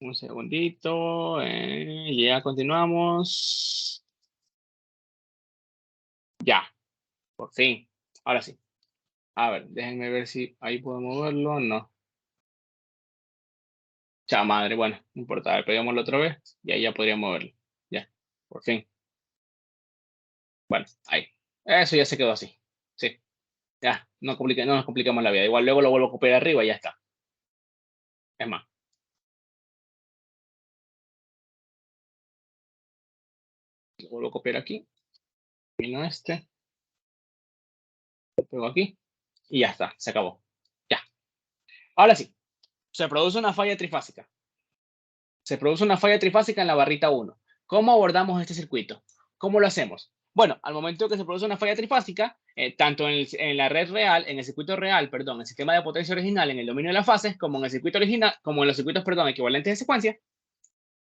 Un segundito. Ya continuamos. Ya, por fin. Ahora sí. A ver, déjenme ver si ahí puedo moverlo. No. Ya, madre. Bueno, no importa. A ver, pegámoslo otra vez. Y ahí ya podría moverlo. Ya, por fin. Bueno, ahí. Eso ya se quedó así. Sí, ya. No nos complicamos la vida. Igual luego lo vuelvo a copiar arriba y ya está. Es más, lo vuelvo a copiar aquí. Vino este. Lo pego aquí. Y ya está. Se acabó. Ya. Ahora sí. Se produce una falla trifásica. Se produce una falla trifásica en la barrita 1. ¿Cómo abordamos este circuito? ¿Cómo lo hacemos? Bueno, al momento que se produce una falla trifásica, tanto en la red real, en el circuito real, perdón, en el sistema de potencia original, en el dominio de las fases, como en el circuito original, como en los circuitos, perdón, equivalentes de secuencia,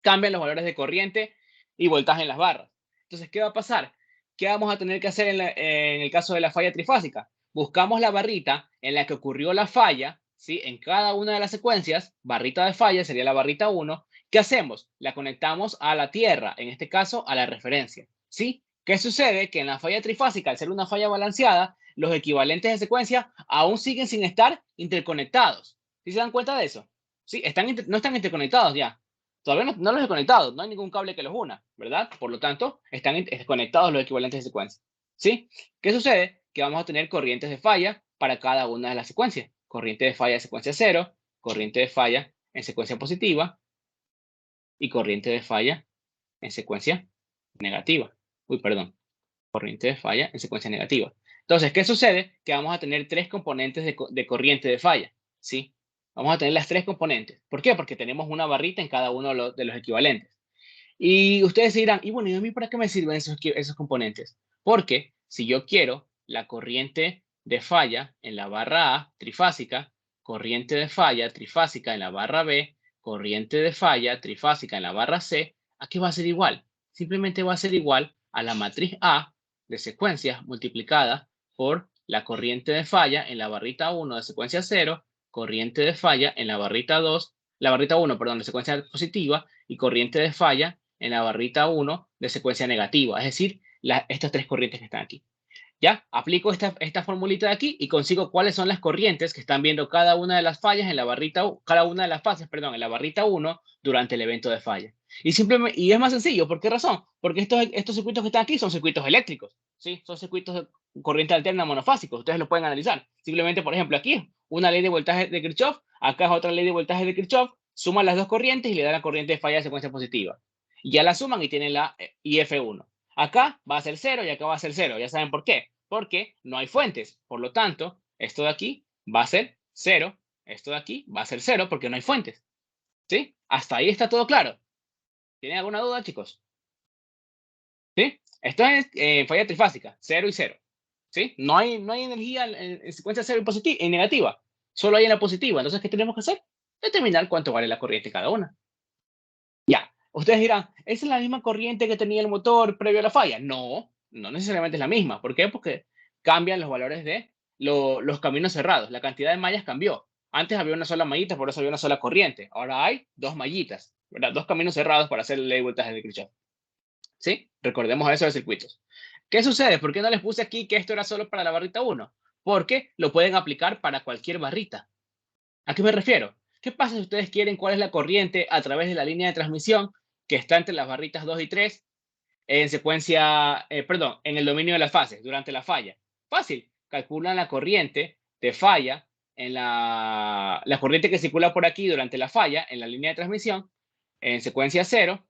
cambian los valores de corriente y voltaje en las barras. Entonces, ¿qué va a pasar? ¿Qué vamos a tener que hacer en el caso de la falla trifásica? Buscamos la barrita en la que ocurrió la falla, ¿sí? En cada una de las secuencias, barrita de falla sería la barrita 1. ¿Qué hacemos? La conectamos a la tierra, en este caso a la referencia, ¿sí? ¿Qué sucede? Que en la falla trifásica, al ser una falla balanceada, los equivalentes de secuencia aún siguen sin estar interconectados. ¿Sí se dan cuenta de eso? Sí, no están interconectados ya. Todavía no los he conectado, no hay ningún cable que los una, ¿verdad? Por lo tanto, están conectados los equivalentes de secuencia. ¿Sí? ¿Qué sucede? Que vamos a tener corrientes de falla para cada una de las secuencias. Corriente de falla en secuencia 0, corriente de falla en secuencia positiva y corriente de falla en secuencia negativa. Uy, perdón. Corriente de falla en secuencia negativa. Entonces, ¿qué sucede? Que vamos a tener tres componentes de corriente de falla, ¿sí? Vamos a tener las tres componentes. ¿Por qué? Porque tenemos una barrita en cada uno de los equivalentes. Y ustedes dirán, y bueno, ¿y a mí para qué me sirven esos componentes? Porque si yo quiero la corriente de falla en la barra A trifásica, corriente de falla trifásica en la barra B, corriente de falla trifásica en la barra C, ¿a qué va a ser igual? Simplemente va a ser igual a la matriz A de secuencias multiplicada por la corriente de falla en la barrita 1 de secuencia 0, corriente de falla en la barrita 2, la barrita 1, perdón, de secuencia positiva y corriente de falla en la barrita 1 de secuencia negativa, es decir, estas tres corrientes que están aquí. ¿Ya? Aplico esta formulita de aquí y consigo cuáles son las corrientes que están viendo cada una de las fallas en la barrita, cada una de las fases, perdón, en la barrita 1 durante el evento de falla. Y es más sencillo, ¿por qué razón? Porque estos circuitos que están aquí son circuitos eléctricos, ¿sí? Son circuitos de corriente alterna monofásicos, ustedes lo pueden analizar. Simplemente, por ejemplo, aquí una ley de voltaje de Kirchhoff, acá es otra ley de voltaje de Kirchhoff, suman las dos corrientes y le dan la corriente de falla de secuencia positiva. Y ya la suman y tienen la IF1. Acá va a ser 0 y acá va a ser 0. Ya saben por qué. Porque no hay fuentes. Por lo tanto, esto de aquí va a ser 0. Esto de aquí va a ser 0 porque no hay fuentes. ¿Sí? Hasta ahí está todo claro. ¿Tienen alguna duda, chicos? ¿Sí? Esto es falla trifásica, 0 y 0. ¿Sí? No hay energía en secuencia 0 y, positiva, y negativa. Solo hay en la positiva. Entonces, ¿qué tenemos que hacer? Determinar cuánto vale la corriente cada una. Ya. Ustedes dirán, ¿esa es la misma corriente que tenía el motor previo a la falla? No, no necesariamente es la misma. ¿Por qué? Porque cambian los valores de los caminos cerrados. La cantidad de mallas cambió. Antes había una sola mallita, por eso había una sola corriente. Ahora hay dos mallitas, ¿verdad? Dos caminos cerrados para hacer la ley de voltaje de Kirchhoff. ¿Sí? Recordemos eso de circuitos. ¿Qué sucede? ¿Por qué no les puse aquí que esto era solo para la barrita 1? Porque lo pueden aplicar para cualquier barrita. ¿A qué me refiero? ¿Qué pasa si ustedes quieren cuál es la corriente a través de la línea de transmisión que está entre las barritas 2 y 3 en secuencia, perdón, en el dominio de las fases, durante la falla? Fácil, calculan la corriente de falla en la corriente que circula por aquí durante la falla en la línea de transmisión en secuencia 0,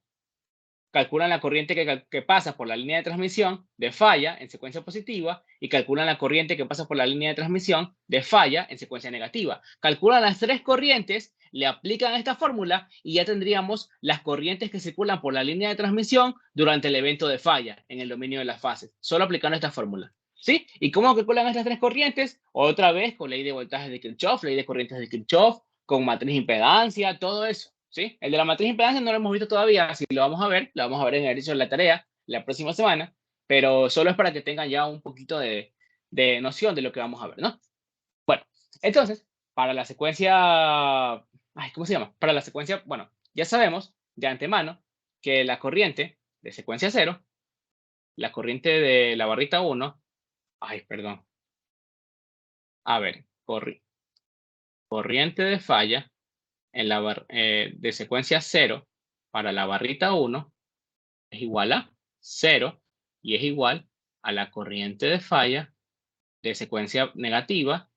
calculan la corriente que pasa por la línea de transmisión de falla en secuencia positiva y calculan la corriente que pasa por la línea de transmisión de falla en secuencia negativa. Calculan las tres corrientes le aplican esta fórmula y ya tendríamos las corrientes que circulan por la línea de transmisión durante el evento de falla en el dominio de las fases, solo aplicando esta fórmula. ¿Sí? ¿Y cómo calculan estas tres corrientes? Otra vez con ley de voltaje de Kirchhoff, ley de corrientes de Kirchhoff, con matriz impedancia, todo eso. ¿Sí? El de la matriz impedancia no lo hemos visto todavía, así lo vamos a ver en el ejercicio de la tarea la próxima semana, pero solo es para que tengan ya un poquito de noción de lo que vamos a ver, ¿no? Bueno, entonces, para la secuencia, ¿cómo se llama? Para la secuencia, bueno, ya sabemos de antemano que la corriente de secuencia 0, la corriente de la barrita 1, perdón. A ver, corriente de falla en de secuencia 0 para la barrita 1 es igual a 0 y es igual a la corriente de falla de secuencia negativa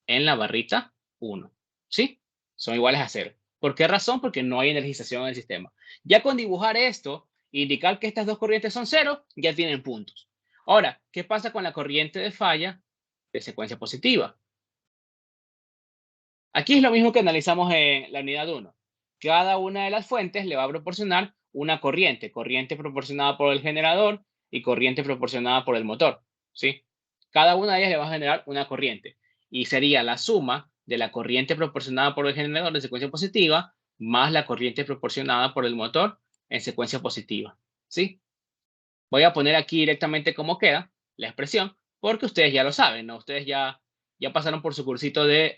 en la barrita 1. ¿Sí? Son iguales a 0. ¿Por qué razón? Porque no hay energización en el sistema. Ya con dibujar esto, indicar que estas dos corrientes son 0, ya tienen puntos. Ahora, ¿qué pasa con la corriente de falla de secuencia positiva? Aquí es lo mismo que analizamos en la unidad 1. Cada una de las fuentes le va a proporcionar una corriente proporcionada por el generador y corriente proporcionada por el motor, ¿sí? Cada una de ellas le va a generar una corriente y sería la suma de la corriente proporcionada por el generador en secuencia positiva más la corriente proporcionada por el motor en secuencia positiva, ¿sí? Voy a poner aquí directamente cómo queda la expresión porque ustedes ya lo saben, ¿no? Ustedes ya pasaron por su cursito de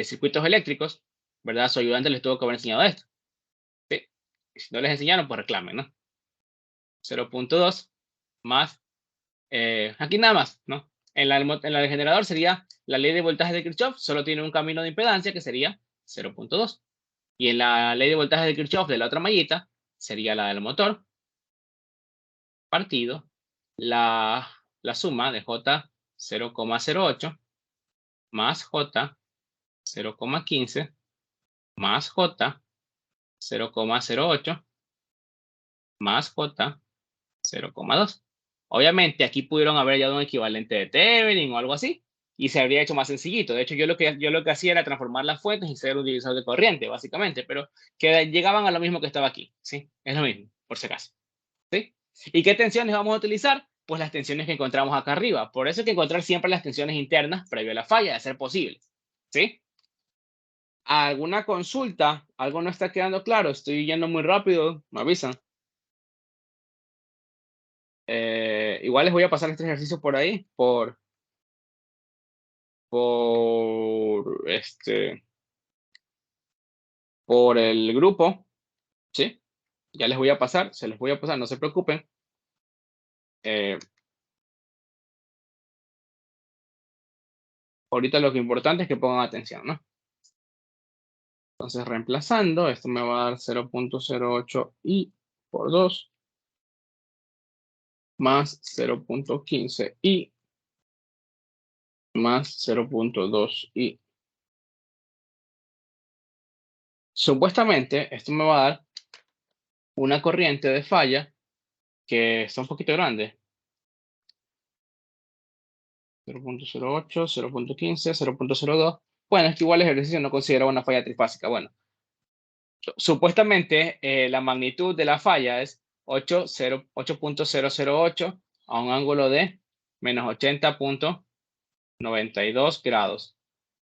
circuitos eléctricos, ¿verdad? Su ayudante les tuvo que haber enseñado esto. ¿Sí? Y si no les enseñaron, pues reclamen, ¿no? 0.2 más, aquí nada más, ¿no? En la del generador sería la ley de voltaje de Kirchhoff, solo tiene un camino de impedancia que sería 0.2. Y en la ley de voltaje de Kirchhoff de la otra mallita sería la del motor, partido, la suma de J 0,08 más J 0,15 más J 0,08 más J 0,2. Obviamente aquí pudieron haber hallado un equivalente de Thevenin o algo así y se habría hecho más sencillito. De hecho, yo lo que hacía era transformar las fuentes y ser un divisor de corriente, básicamente, pero que llegaban a lo mismo que estaba aquí, ¿sí? Es lo mismo, por si acaso, ¿sí? ¿Y qué tensiones vamos a utilizar? Pues las tensiones que encontramos acá arriba. Por eso hay que encontrar siempre las tensiones internas previo a la falla, de ser posible, ¿sí? ¿Alguna consulta? ¿Algo no está quedando claro? Estoy yendo muy rápido, me avisan. Igual les voy a pasar este ejercicio por ahí, por por el grupo, ¿sí? Ya les voy a pasar, se les voy a pasar, no se preocupen. Ahorita lo que importante es que pongan atención, ¿no? Entonces, reemplazando, esto me va a dar 0.08 i por 2 más 0.15 i más 0.2 i. Supuestamente, esto me va a dar una corriente de falla que está un poquito grande. 0.08, 0.15, 0.02. Bueno, es que igual el ejercicio no considera una falla trifásica. Bueno, supuestamente la magnitud de la falla es 8.008 a un ángulo de menos 80.92 grados,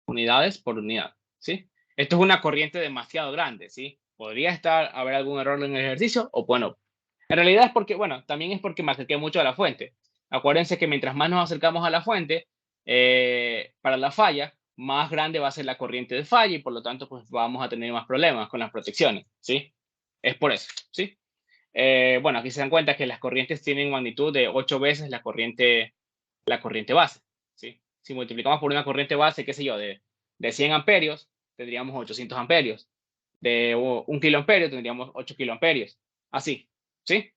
unidades por unidad, ¿sí? Esto es una corriente demasiado grande, ¿sí? Podría haber algún error en el ejercicio o bueno, en realidad es porque, bueno, también es porque me acerqué mucho a la fuente. Acuérdense que mientras más nos acercamos a la fuente, para la falla, más grande va a ser la corriente de falla y por lo tanto, pues vamos a tener más problemas con las protecciones, ¿sí? Es por eso, ¿sí? Bueno, aquí se dan cuenta que las corrientes tienen magnitud de 8 veces la corriente base, ¿sí? Si multiplicamos por una corriente base, qué sé yo, de 100 amperios, tendríamos 800 amperios. De 1 kiloamperio tendríamos 8 kiloamperios. Así, ¿sí?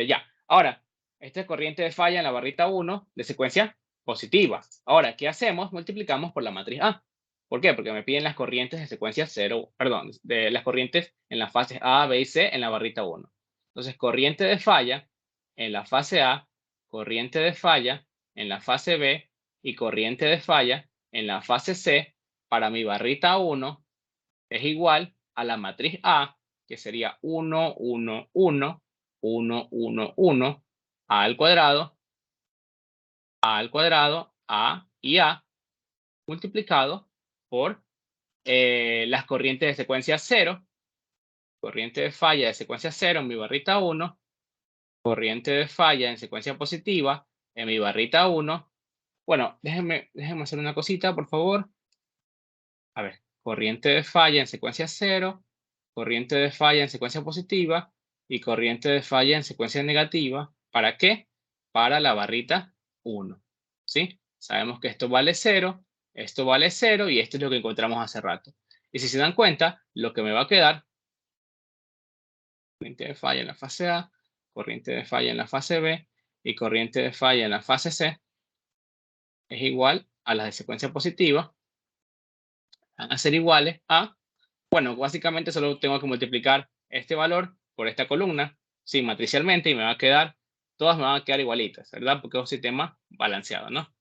Ya. Ahora, esta es corriente de falla en la barrita 1 de secuencia positiva. Ahora, ¿qué hacemos? Multiplicamos por la matriz A. ¿Por qué? Porque me piden las corrientes de secuencia 0, perdón, de las corrientes en las fases A, B y C en la barrita 1. Entonces, corriente de falla en la fase A, corriente de falla en la fase B y corriente de falla en la fase C para mi barrita 1 es igual a la matriz A, que sería 1, 1, 1, 1, 1, 1, A al cuadrado, A y A, multiplicado por las corrientes de secuencia 0, corriente de falla de secuencia 0 en mi barrita 1, corriente de falla en secuencia positiva en mi barrita 1. Bueno, déjenme hacer una cosita, por favor. A ver, corriente de falla en secuencia 0, corriente de falla en secuencia positiva y corriente de falla en secuencia negativa. ¿Para qué? Para la barrita 1. ¿Sí? Sabemos que esto vale 0 y esto es lo que encontramos hace rato. Y si se dan cuenta, lo que me va a quedar, corriente de falla en la fase A, corriente de falla en la fase B y corriente de falla en la fase C, es igual a las de secuencia positiva, van a ser iguales a, bueno, básicamente solo tengo que multiplicar este valor por esta columna, sí, matricialmente, y me va a quedar, todas me van a quedar igualitas, ¿verdad? Porque es un sistema balanceado, ¿no?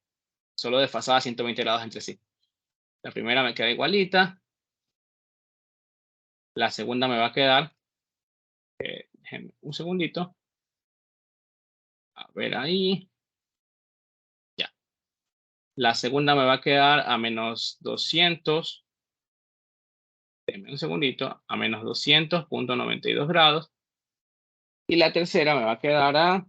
Solo desfasada 120 grados entre sí. La primera me queda igualita, la segunda me va a quedar, déjenme un segundito, a ver ahí, ya. La segunda me va a quedar a menos 200, déjenme un segundito, a menos 200.92 grados. Y la tercera me va a quedar a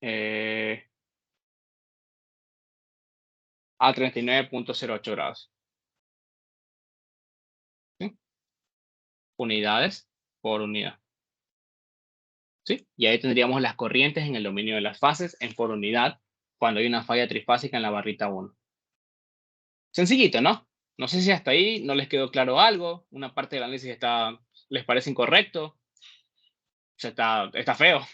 eh, a 39.08 grados. ¿Sí? Unidades por unidad. ¿Sí? Y ahí tendríamos las corrientes en el dominio de las fases en por unidad cuando hay una falla trifásica en la barrita 1. Sencillito, ¿no? No sé si hasta ahí no les quedó claro algo, una parte del análisis les parece incorrecto, o sea, está feo.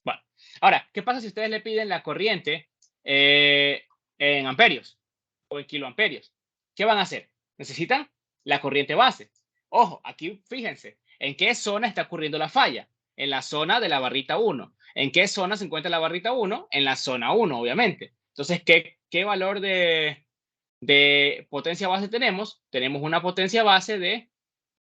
Bueno, ahora, ¿qué pasa si ustedes le piden la corriente en amperios o en kiloamperios? ¿Qué van a hacer? Necesitan la corriente base. Ojo, aquí fíjense, ¿en qué zona está ocurriendo la falla? En la zona de la barrita 1. ¿En qué zona se encuentra la barrita 1? En la zona 1, obviamente. Entonces, ¿qué valor de potencia base tenemos? Tenemos una potencia base de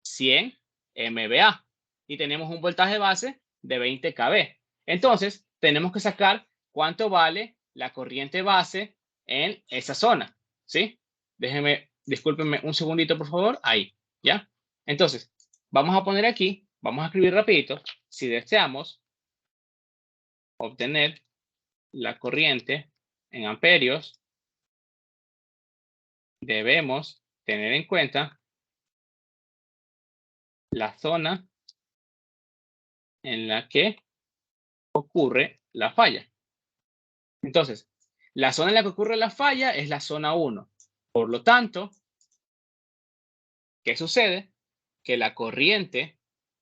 100 MVA y tenemos un voltaje base de 20 kV. Entonces, tenemos que sacar cuánto vale la corriente base en esa zona, ¿sí? Discúlpenme un segundito, por favor. Ahí, ¿ya? Entonces, vamos a poner aquí, vamos a escribir rapidito. Si deseamos obtener la corriente en amperios, debemos tener en cuenta la zona en la que ocurre la falla. Entonces, la zona en la que ocurre la falla es la zona 1. Por lo tanto, ¿qué sucede? Que la corriente,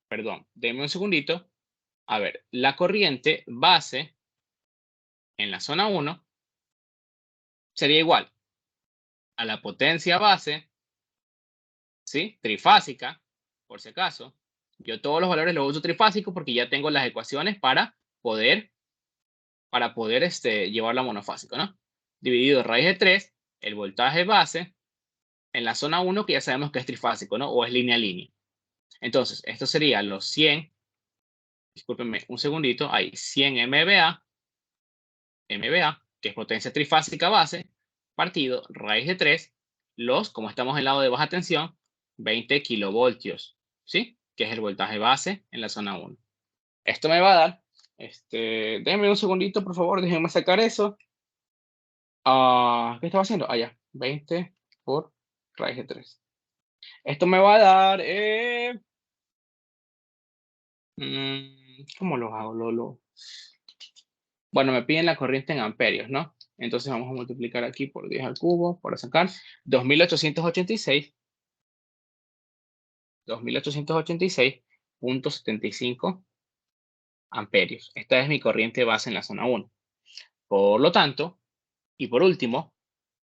perdón, denme un segundito. A ver, la corriente base en la zona 1 sería igual a la potencia base, ¿sí? Trifásica, por si acaso. Yo todos los valores los uso trifásicos porque ya tengo las ecuaciones para poder llevarlo a monofásico, ¿no? Dividido raíz de 3, el voltaje base en la zona 1, que ya sabemos que es trifásico, ¿no? O es línea a línea. Entonces, esto sería los 100, discúlpenme un segundito, hay 100 MVA, que es potencia trifásica base, partido raíz de 3, como estamos en el lado de baja tensión, 20 kilovoltios, ¿sí? Que es el voltaje base en la zona 1. Esto me va a dar, déjenme un segundito, por favor, déjenme sacar eso. ¿Qué estaba haciendo? Ya, 20 por raíz de 3. Esto me va a dar, ¿cómo lo hago? Bueno, me piden la corriente en amperios, ¿no? Entonces vamos a multiplicar aquí por 10 al cubo para sacar 2886.75 amperios. Esta es mi corriente base en la zona 1. Por lo tanto, y por último,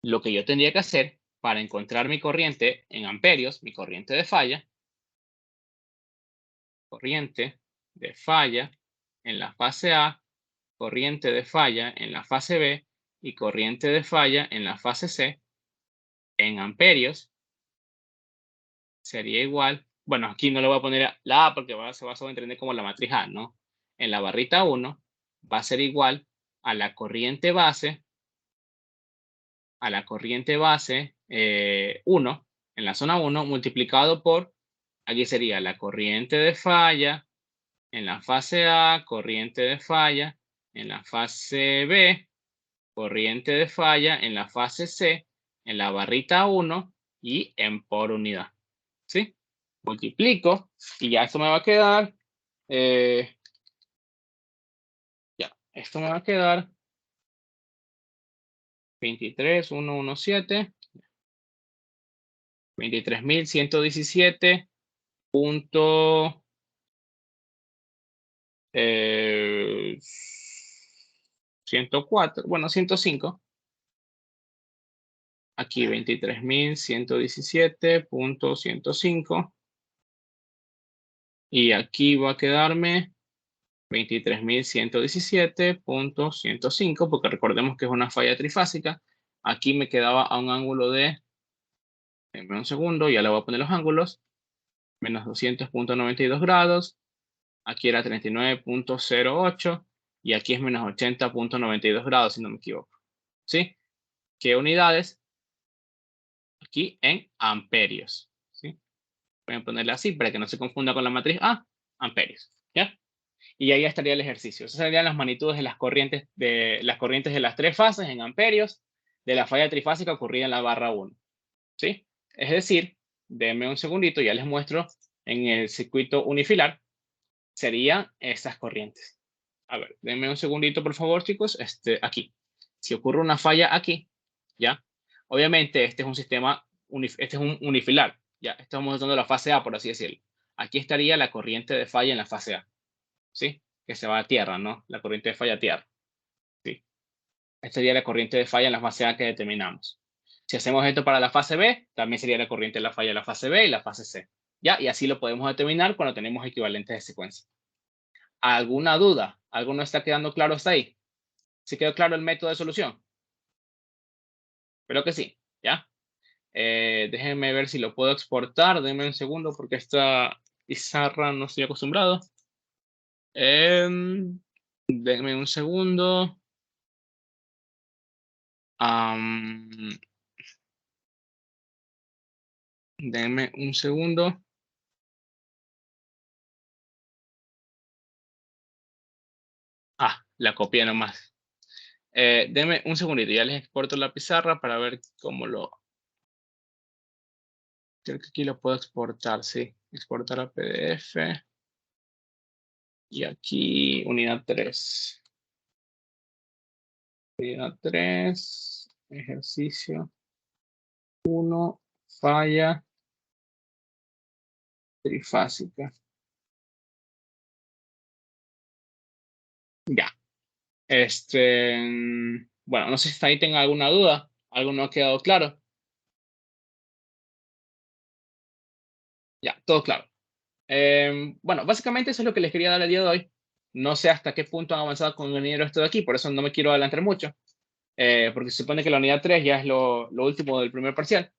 lo que yo tendría que hacer para encontrar mi corriente en amperios, mi corriente de falla en la fase A corriente de falla en la fase B y corriente de falla en la fase C en amperios sería igual, bueno, aquí no le voy a poner la A porque se va a sobreentender como la matriz A, ¿no? En la barrita 1 va a ser igual a la corriente base, 1 en la zona 1 multiplicado por, aquí sería la corriente de falla en la fase A, corriente de falla en la fase B, corriente de falla en la fase C, en la barrita 1 y en por unidad. ¿Sí? Multiplico y ya esto me va a quedar, esto me va a quedar 23.117, 23.117 punto 104, bueno, 105. Aquí 23.117.105. Y aquí va a quedarme 23.117.105, porque recordemos que es una falla trifásica. Aquí me quedaba a un ángulo de, denme un segundo, ya le voy a poner los ángulos, menos 200.92 grados. Aquí era 39.08 y aquí es menos 80.92 grados, si no me equivoco. ¿Sí? ¿Qué unidades? Aquí en amperios. ¿Sí? Voy a ponerle así para que no se confunda con la matriz A, amperios. ¿Ya? Y ahí estaría el ejercicio. Esas serían las magnitudes de las corrientes de las tres fases en amperios de la falla trifásica ocurrida en la barra 1. ¿Sí? Es decir, denme un segundito, ya les muestro en el circuito unifilar, serían estas corrientes. A ver, denme un segundito, por favor, chicos. Aquí. Si ocurre una falla aquí, ¿ya? Obviamente, este es un sistema, este es un unifilar, ¿ya? Estamos usando la fase A, por así decirlo. Aquí estaría la corriente de falla en la fase A, ¿sí? Que se va a tierra, ¿no? La corriente de falla a tierra, ¿sí? Esta sería la corriente de falla en la fase A que determinamos. Si hacemos esto para la fase B, también sería la corriente de la falla en la fase B y la fase C, ¿ya? Y así lo podemos determinar cuando tenemos equivalentes de secuencia. ¿Alguna duda? ¿Algo no está quedando claro hasta ahí? ¿Sí quedó claro el método de solución? Espero que sí, ¿ya? Déjenme ver si lo puedo exportar. Denme un segundo porque esta pizarra no estoy acostumbrado. Denme un segundo. Denme un segundo. La copié nomás. Denme un segundito, ya les exporto la pizarra para ver cómo lo... Creo que aquí lo puedo exportar, sí. Exportar a PDF. Y aquí, unidad 3. Unidad 3, ejercicio 1, falla trifásica. Ya. Bueno, no sé si ahí tengo alguna duda. ¿Algo no ha quedado claro? Ya, todo claro. Bueno, básicamente eso es lo que les quería dar el día de hoy. No sé hasta qué punto han avanzado con el dinero esto de aquí, por eso no me quiero adelantar mucho. Porque se supone que la unidad 3 ya es lo último del primer parcial.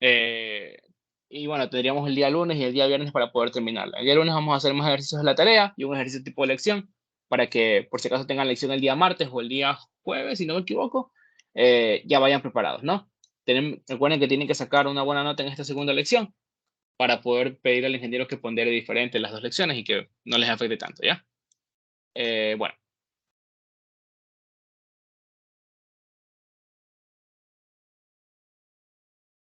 Y bueno, tendríamos el día lunes y el día viernes para poder terminarla. El día lunes vamos a hacer más ejercicios de la tarea y un ejercicio tipo de lección para que por si acaso tengan lección el día martes o el día jueves, si no me equivoco, ya vayan preparados, ¿no? Recuerden que tienen que sacar una buena nota en esta segunda lección para poder pedir al ingeniero que pondere diferente las dos lecciones y que no les afecte tanto, ¿ya? Bueno,